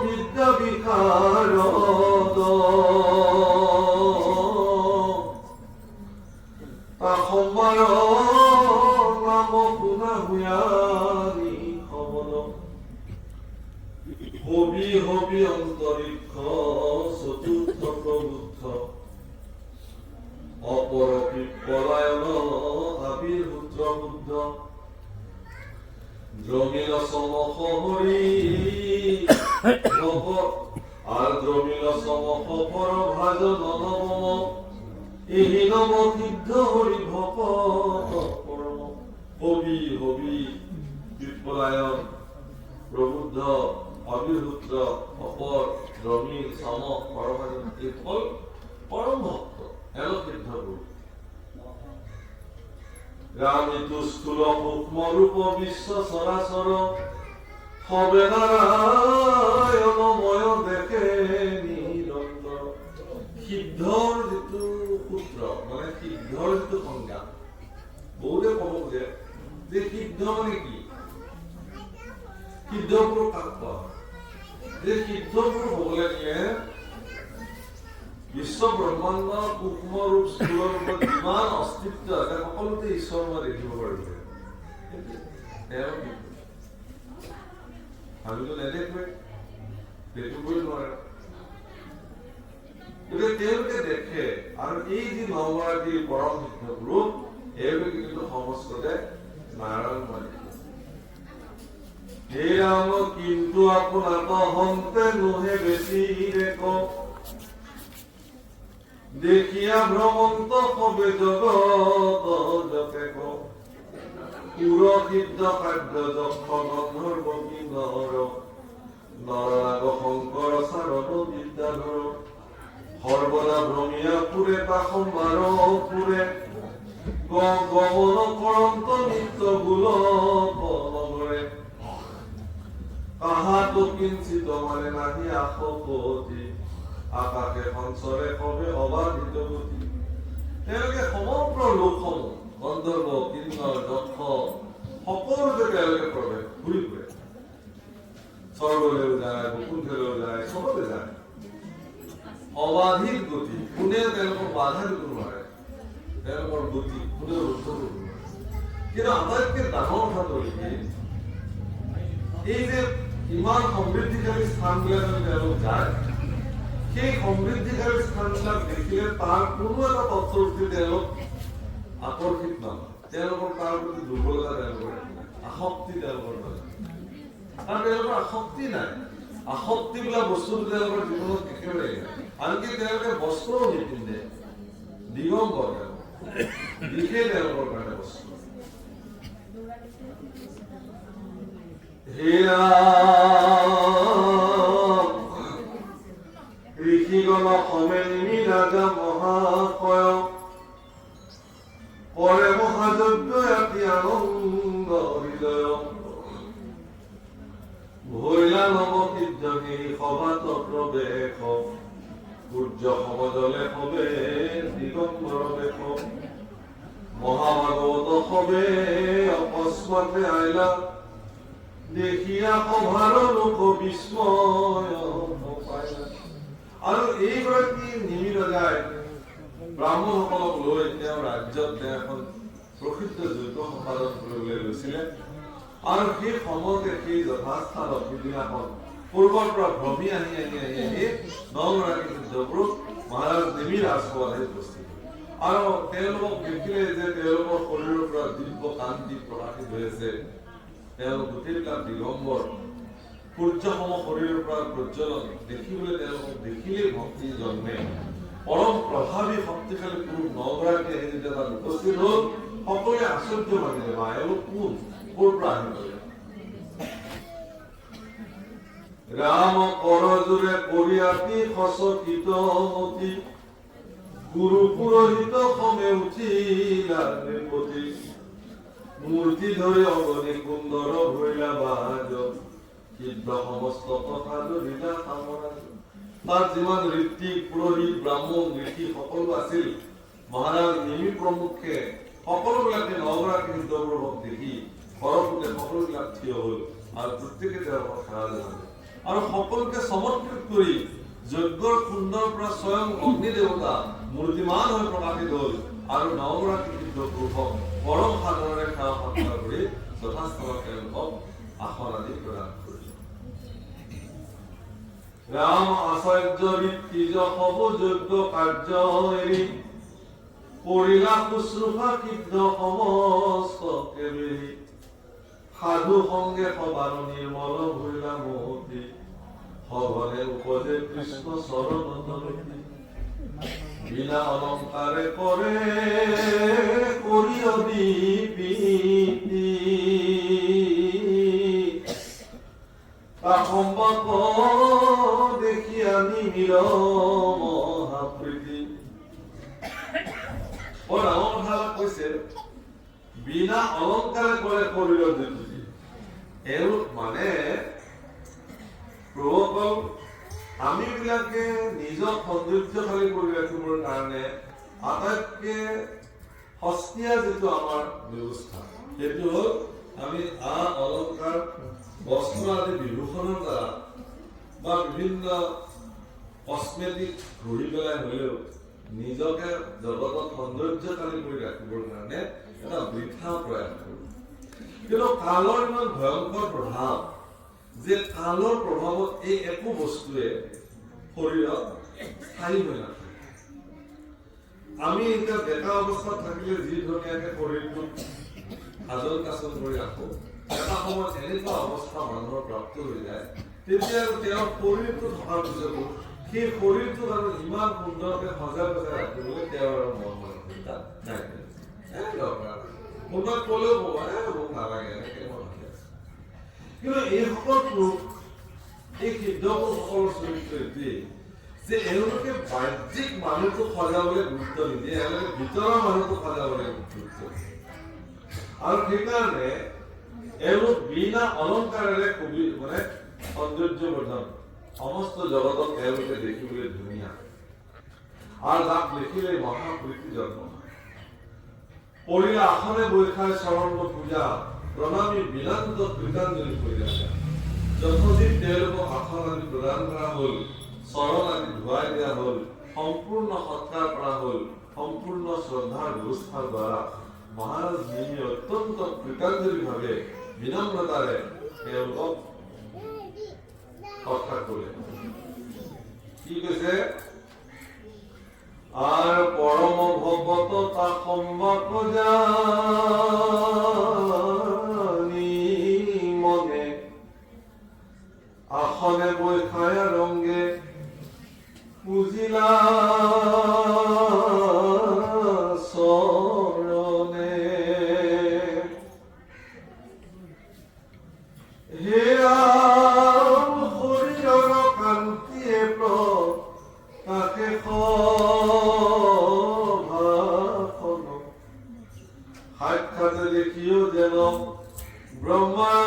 বিদ্যা বিকাৰদ, তা সম্বাৰ নাম শুনা হুয়ানি খবর, হবি হবি অন্তরিক্ষ চতুর্থ প্রবুদ্ধ, অপরপি পলায়ন আবির্ভূত বুদ্ধ। দ্রমিল সমখ হরি আর দ্রমিল সমখ পর ভাজন নবম এই নব সিদ্ধ হরি ভকত পরম হবি হবি বিপ্লয়ায়ন প্রবুদ্ধ অবিরুদ্র অপর দ্রমিল সম পরভাজন এরপর পরম ভক্ত এলো সিদ্ধ গুরু রামিতু স্থূল সূক্ষ্ম রূপ বিশ্ব সরাসর হবে নারায়ণময় দেখে নিরন্তর সিদ্ধৰ যিটো সূত্ৰ মানে সিদ্ধৰ যিটো সংজ্ঞা বহুতে ক'ব যে সিদ্ধ মানে কি সিদ্ধ পুৰুষ কাক কোৱা যে সিদ্ধ পুৰুষ হ'বলৈ দিয়ে বিশ্ব ব্ৰহ্মাণ্ড সূক্ষ্ম ৰূপ স্থূল ৰূপত যিমান অস্তিত্ব আছে সকলোতে ঈশ্বৰ মই দেখিব পাৰিছে আমিতো নেদেখোৱে দেখিবই নোৱাৰে গতিকে তেওঁলোকে দেখে আৰু এই যি নগৰাকী পৰম সিদ্ধ ৰূপ এওঁলোকে কিন্তু সমস্ততে নাৰায়ণ মানে হে ৰাম কিন্তু আপোনাত হন্তে নোহে বেছি ৰেক দেখিয়া ভ্ৰমন্ত হবে জগত যতেক পুৰসিদ্ধ খাদ্য যক্ষ গন্ধৰ্ব কিন্নৰ নৰনাগ শংকৰ চাৰণ বিদ্যাধৰ সৰ্বদা ভ্ৰমীয়া পুৰে পাসম্বাৰ পুৰে গমন কৰন্ত নিত্য গোলকৰে কাহাতো কিঞ্চিত মানে নাহি আশকতি আকাশে সঞ্চৰে হবে অবাধিত গতি তেওঁলোকে সমগ্ৰ লোকসমূহ গন্ধৰ্ব কিন্নৰ যক্ষ সকলোতে তেওঁলোকে প্ৰৱেশ ঘূৰি ফুৰে স্বৰ্গলৈও যায় বৈকুণ্ঠলৈও যায় চবতে যায় অবাধিত গতি কোনেও তেওঁলোকক বাধা দিব নোৱাৰে তেওঁলোকৰ গতি কোনেও ৰোধ কৰিব নোৱাৰে কিন্তু আটাইতকৈ ডাঙৰ কথাটো এই যে ইমান সমৃদ্ধিশালী স্থানবিলাকলৈ তেওঁলোক যায় সেই সমৃদ্ধিশালী স্থানবিলাক দেখিলে তাৰ কোনো এটা তত্ত্বৰ প্ৰতি তেওঁলোক আকৰ্ষিত নহয় তেওঁলোকৰ তাৰ প্ৰতি দুৰ্বলতা তেওঁলোকৰ আসক্তি তেওঁলোকৰ নাই কাৰণ তেওঁলোকৰ আসক্তি নাই আসক্তি বোলা বস্তুটো তেওঁলোকৰ জীৱনত একেবাৰে নাই আনকি তেওঁলোকে বস্ত্ৰও নিপিন্ধে দিগম্বৰ দিশে তেওঁলোকৰ কাৰণে বস্ত্ৰ হেৰা ঋষিগণ সমেনি ৰাজা মহাশয় কৰে মহাযজ্ঞ অতি আনন্দ হৃদয় ভৈলা নৱ সিদ্ধ সেই সভাত প্ৰৱেশ সূৰ্য সমজলে হবে দিগম্বৰ বেশ মহাভাগৱত হবে অকস্মাতে আইলা দেখিয়া সভাৰ লোক বিস্ময় পাইলা আৰু এইগৰাকী নিমিত যায় ব্ৰাহ্মণসকলক লৈ তেওঁ ৰাজ্যত তেওঁ এখন প্ৰসিদ্ধ যজ্ঞ সম্পাদন কৰিবলৈ লৈছিলে আৰু সেই সময়তে সেই যথাস্থানত সিদিনাখন পূৰ্বৰ পৰা ভ্ৰমি আহি নগৰাকী সিদ্ধপুৰুষ মহাৰাজ নিমিৰ ৰাজসভাত উপস্থিত আৰু তেওঁলোকক দেখিলে যে তেওঁলোকৰ শৰীৰৰ পৰা দিব্য কান্তি প্ৰকাশিত হৈ আছে তেওঁলোক গোটেইবিলাক দিগম্বৰ সূৰ্যসম শৰীৰৰ পৰা প্ৰজ্বলন দেখিবলৈ তেওঁলোকক দেখিলেই ভক্তি জন্মে পৰম প্ৰভাৱী শক্তিশালী পুৰুষ নগৰাকী আহি যেতিয়া তাত উপস্থিত হ'ল সকলোৱে আশ্চৰ্য মানিলে বা এওঁলোক কোন ক'ৰ পৰা আহিব ৰাম কৰজোৰে কৰিয়াতি সচকিত মতি গুৰু পুৰোহিত সমে উঠিলা নৃপতি মূৰ্তি ধৰি অগণি সুন্দৰ ভৈলা বাজ সিদ্ধ সমস্ত কথা ধৰিলা সামৰাজ তাত যিমান ঋত্বিক পুৰোহিত ব্ৰাহ্মণ ঋষি সকলো আছিল মহাৰাজ নিমি প্ৰমুখে সকলোবিলাকে নগৰাকী সিদ্ধপুৰুষক দেখি সৰস্বতী সকলোবিলাক থিয় হ'ল আৰু প্ৰত্যেকে তেওঁলোকক সেৱা জনালে আৰু সকলোকে সমৰ্পিত কৰি যজ্ঞৰ কুণ্ডৰ পৰা স্বয়ং অগ্নি দেৱতা মূৰ্তিমান হৈ প্ৰকাশিত হ'ল আৰু নগৰাকী সিদ্ধপুৰুষক পৰম সাদৰেৰে সেৱা সৎকাৰ কৰি যথাস্থানত তেওঁলোকক আসন আদি প্ৰদান কৰিলে ৰাম আচাৰ্য ঋত্বিজ সব যজ্ঞ কাৰ্য এৰি পৰিলা শুশ্ৰূষা সিদ্ধ সমস্ত কেবেৰি সাধু সংগে সবান নিৰ্মল ভৈলা মহতি সঘনে উপজে কৃষ্ণ চৰণত ৰতি বিনা অলংকাৰে কৰে কৰি অবিপীতি সম্পদ দেখি আমি মিল মহাপ্ৰীতি বৰ ডাঙৰ কথা কৈছে বিনা অলংকাৰে কৰে শৰীৰৰ দুৰ্নীতি এওঁ মানে প্ৰভুসকল আমি বিলাকে নিজক সৌন্দৰ্যশালী কৰি ৰাখিবৰ কাৰণে আটাইতকৈ সস্তীয়া যিটো আমাৰ ব্যৱস্থা সেইটো হ'ল আমি অলংকাৰ বস্ত্ৰ আদি বিভূষণৰ দ্বাৰা বা বিভিন্ন কসমেটিক ঘূৰি পেলাই হ'লেও নিজকে জগতত সৌন্দৰ্যশালী কৰি ৰাখিবৰ কাৰণে এটা বৃথা প্ৰয়াস কৰোঁ কিন্তু কালৰ ইমান ভয়ংকৰ প্ৰভাৱ যে কালৰ প্ৰভাৱত এই একো বস্তুৱে শৰীৰত স্থায়ী হৈ নাথাকে আমি এতিয়া ডেকা অৱস্থাত থাকিলে যি ধুনীয়াকে শৰীৰটোক আজল কাচল কৰি ৰাখোঁ এটা সময়ত এনেকুৱা অৱস্থা মানুহৰ প্ৰাপ্ত হৈ যায় তেতিয়া আৰু তেওঁৰ শৰীৰটো থকাৰ পিছতো সেই শৰীৰটোক আৰু ইমান সুন্দৰকে সজাই সজাই ৰাখিবলৈ তেওঁৰ আৰু মন মানসিকতা নাই দৰকাৰ কোনোবাই ক'লেও ক'ব মোক নালাগে এনেকে মই ভাবি আছো কিন্তু এইসকল এই সিদ্ধসকলৰ চৰিত্ৰ এইটোৱেই যে এওঁলোকে বাহ্যিক মানুহটোক সজাবলৈ গুৰুত্ব নিদিয়ে এওঁলোকে ভিতৰৰ মানুহটোক সজাবলৈ গুৰুত্ব দিয়ে আৰু সেইকাৰণে এওঁলোক বিনা অলংকাৰেৰে কবি মানে সৌন্দৰ্যবৰ্ধন সমস্ত জগতক এওঁলোকে দেখিবলৈ ধুনীয়া আৰু যাক দেখিলে মহাপ্ৰীতি জন্ম পৰিলা আসনে বৈখাই চৰণ পূজা প্ৰণামী বিনান্ত কৃতাঞ্জলি কৰিলে যথোচিত তেওঁলোকক আসন আদি প্ৰদান কৰা হ'ল চৰণ আদি ধুৱাই দিয়া হ'ল সম্পূৰ্ণ সৎকাৰ কৰা হ'ল সম্পূৰ্ণ শ্ৰদ্ধাৰ ব্যৱস্থাৰ দ্বাৰা মহাৰাজ নিমি অত্যন্ত কৃতাঞ্জলিভাৱে বিনম্ৰতাৰে তেওঁলোকক সৎকাৰ কৰিলে কি কৈছে আর পরম ভগত তা সম্ভব জানি মনে আসনে বৈখায়া রঙ্গে পুজিলা চরণে হেয়া শরীর কান্তিয়ে তাকে সাক্ষাতে দেখিও যেন ব্রহ্মানন্দন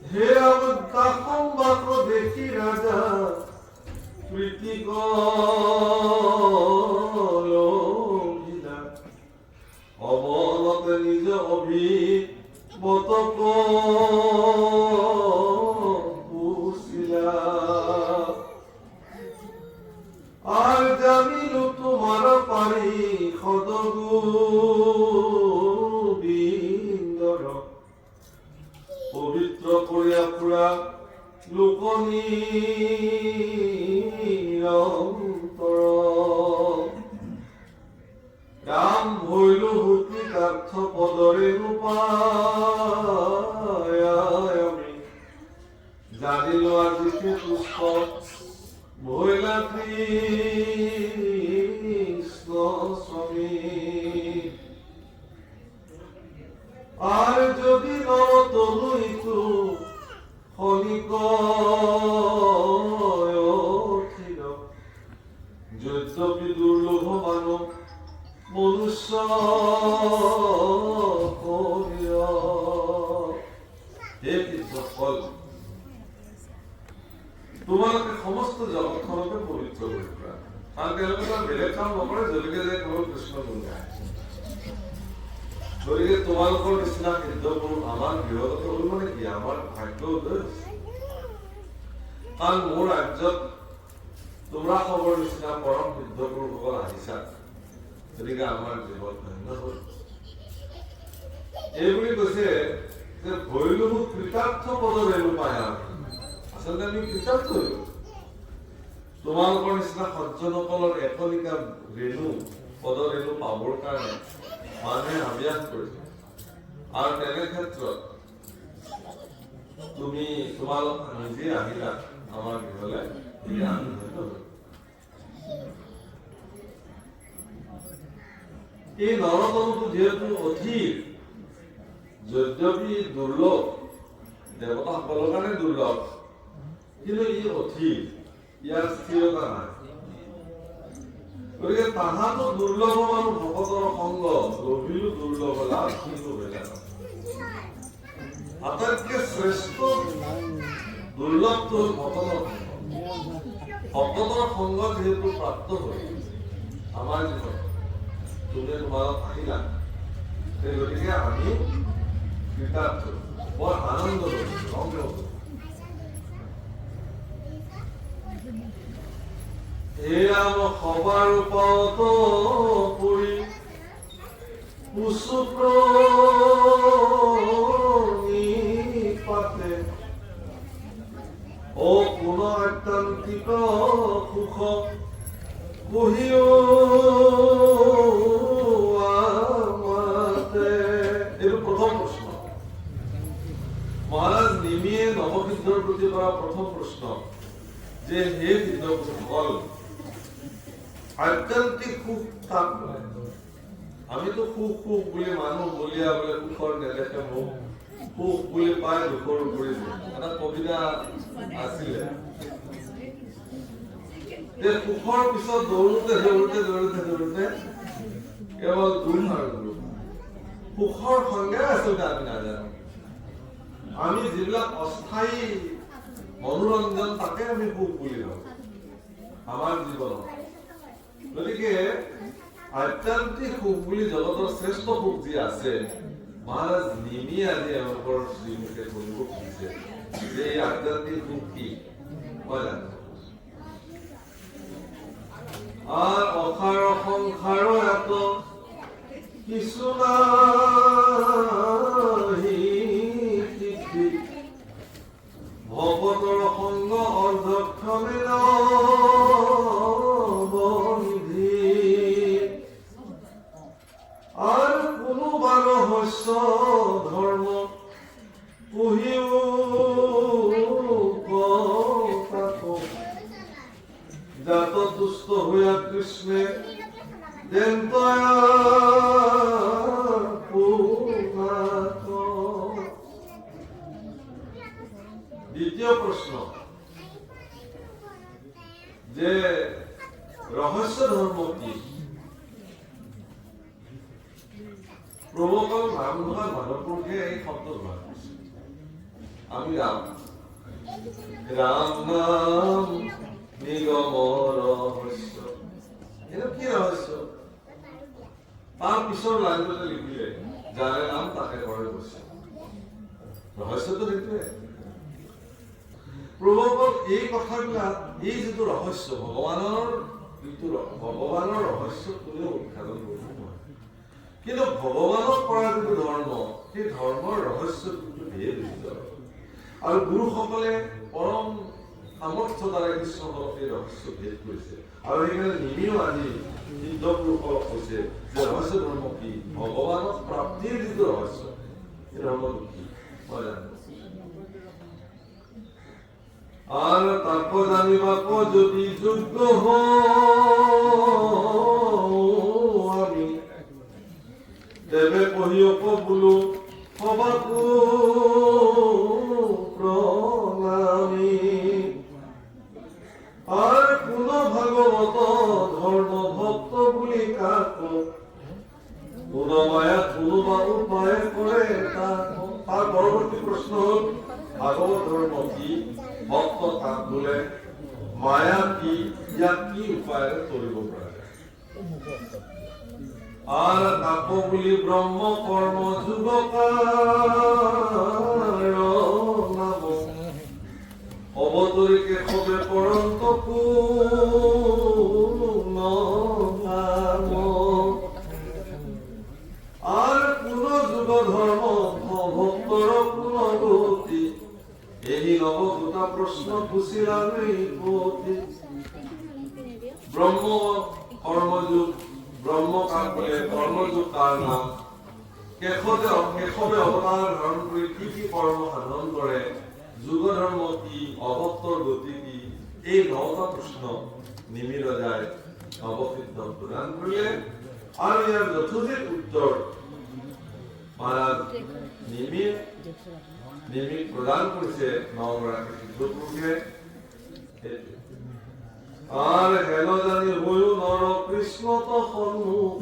হে সম্বাক দেখি রাজা প্রীতি গিলা অবলতে নিজ অভিমত পুষিলা আর জানিল তোমার পারি সদগোবিন্দর পবিত্র করিয়া পুরা লোকনি অন্তর রাম হইল হুতিকার্থ পদরে রূপায় আমি জানিল আজিকে পুষ্প ভৈলা কৃষ্ণ স্বামী আর যদি নতনু ইতু খনিক যদ্যপি দুর্লভ মানব মনুষ্য হে কৃষ্ণফল তোমালোকে সমস্ত জগতখনকে পবিত্ৰ কৰি কৰা কাৰণ তেওঁলোকে বেলেগ কাম নকৰে যদিকে যে কেৱল কৃষ্ণ গুণ গায় গতিকে তোমালোকৰ নিচিনা সিদ্ধ গুৰু আমাৰ গৃহগত হ'ল মানে কি আমাৰ ভাগ্য উদয় কাৰণ মোৰ ৰাজ্যত তোমৰা খবৰ নিচিনা পৰম সিদ্ধ গুৰুসকল আহিছা গতিকে আমাৰ জীৱন ধন্য হ'ল এইবুলি কৈছে যে ভৈলুক কৃতাৰ্থ পদৰেণু পায় আচলতে আমি কৃতাৰ্থ হলো তোমালোকৰ নিচিনা সজ্জনসকলৰ একলিকা ৰেণু পদৰেণু পাবৰ কাৰণে মানুহে অভ্যাস কৰিছে আৰু তেনে ক্ষেত্ৰত তোমালোক নিজে আহিলা আমাৰ গৃহলৈ আমি হয়তো এই নৰতমটো যিহেতু অধীৰ যদ্যপি দুৰ্লভ দেৱতাসকলৰ কাৰণে দুৰ্লভ কিন্তু ই অধীৰ ইয়াৰ স্থিৰতা নাই গতিকে তাহাঁতো দুৰ্লভ মানুহ ভকতৰ সংগ গভীৰো দুৰ্লভ লাভ কিন্তু হৈ যায় আটাইতকৈ শ্ৰেষ্ঠ দুৰ্লভটো হ'ল ভকতৰ সংগ যিহেতু প্ৰাপ্ত হৈ আমাৰ জীৱনত তুমি তোমালোক আহিলা সেই গতিকে আমি কৃতাৰ্থ বৰ আনন্দ লৈছো এৰাম সবাৰ পত পুৰি পাতে ও কোন আত্মান্তিক সুখ বহিও আমাতে এইটো প্ৰথম প্ৰশ্ন মহাৰাজ নিমিয়ে নৱসিদ্ধৰ প্ৰতি কৰা প্ৰথম প্ৰশ্ন যে হে সিদ্ধসকল আত্যন্তিক সুখ কাক বলে আমিতো সুখ সুখ বুলি মানুহ বলিয়া বোলে সুখৰ নেদেখে মুখ সুখ বুলি পাই দুখৰ কৰিছে এটা কবিতা আছিলে যে সুখৰ পিছত দৌৰোতে দৌৰোতে দৌৰোতে দৌৰোতে কেৱল দুখ আৰু দুখ সুখৰ সংজ্ঞা আচলতে আমি নাজানো আমি যিবিলাক অস্থায়ী মনোৰঞ্জন তাকে আমি সুখ বুলি ভাবো আমাৰ জীৱনত গতিকে আধ্যাত্মিক সুখ বুলি জগতৰ শ্ৰেষ্ঠ সুখ যি আছে মহাৰাজ নিমি আজি এওঁলোকৰ শ্ৰীমুখে কৰিব খুজিছে যে এই আধ্যাত্মিক সুখ কি মই জানো আৰ অখাৰ সংসাৰ এত কিছু নাহি ভকতৰ সংগ অৰ্ধক্ষমে আৰ কোনোবা ৰহস্য ধৰ্ম পঢ়িও জাত দুষ্ট হইয়া কৃষ্ণে দেন্তয়া দ্বিতীয় প্ৰশ্ন যে রহস্য ধর্ম কি প্রবকল রামধন মাধবপুরকে এই শব্দ ব্যবহার করছে আমি রাম রাম নাম নিগম রহস্য এটা কি রহস্য তার পিছৰ লাইনতে লিখিলে যাৰে নাম তাকে কৰে বসে ৰহস্যটো সেইটোৱে প্ৰভুকৰ এই কথাবিলাক এই যিটো ৰহস্য ভগৱানৰ ৰহস্য কোনেও উৎখাদন কৰিব নোৱাৰে কিন্তু ভগৱানৰ পৰা যিটো ধৰ্ম সেই ধৰ্মৰ ৰহস্য কিন্তু ধেৰ বেছি আৰু গুৰুসকলে পৰম সামৰ্থ্য দ্বাৰা কৃষ্ণসকলক এই ৰহস্য ভেদ কৰিছে আৰু সেইকাৰণে নিমিও আজি সিদ্ধ পুৰুষসকলক কৈছে যে ৰহস্য ধৰ্ম কি ভগৱানক প্ৰাপ্তিৰ যিটো ৰহস্য সেই ধৰ্মটো কি মই জানো আৰ তাৰপৰ জানিবাক যদি যোগ্য আমি দেবে কহিয়ক বোলো সবাকো প্ৰণামী আৰ কোন ভাগবত ধৰ্ম ভক্ত বুলি কাকো কোন মায়া কোনোবা উপায় কৰে তাকো তাৰ পৰবৰ্তী প্ৰশ্ন হল ভাগবত ধৰ্ম কি ভক্ত কাক বোলে মায়া কি ইয়াক কি উপায় কৰিব পৰা যায় আৰ কাক বুলি ব্ৰহ্ম কৰ্ম যুগকাৰ নাম অৱতৰিকে সবে পৰন্ত কোন আৰ কোন যুগ ধৰ্ম ভক্তৰ কোন গতি এই নব দুটা প্ৰশ্ন বুঝিলাম ব্ৰহ্ম কৰ্মযুগ ব্ৰহ্মকাণ্ডিয়ে কৰ্মযোগ কাৰ নাম, কেশৱে অৱতাৰ ধাৰণ কৰি কি কৰ্ম সাধন কৰে, যুগ ধৰ্ম কি, অভক্তৰ গতি কি, এই 9টা প্ৰশ্ন নিমি ৰজাই অৱসিদ্ধ প্ৰদান কৰিলে আৰু ইয়াৰ যথোচিত উত্তৰ মহাৰাজ নিমি প্ৰদান কৰিছে 9গৰাকী সিদ্ধপুৰুষে। আর হেন জানি হইও নর কৃষ্ণত সন্মুখ,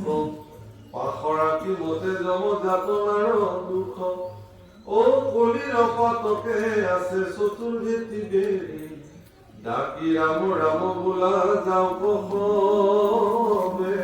পাখরা কি মতে যম যাতনার দুঃখ, ও কলির পাতকে আছে চতুর্ভেতি বেরি, ডাকি রাম রাম বোলা যাও প্রথমে।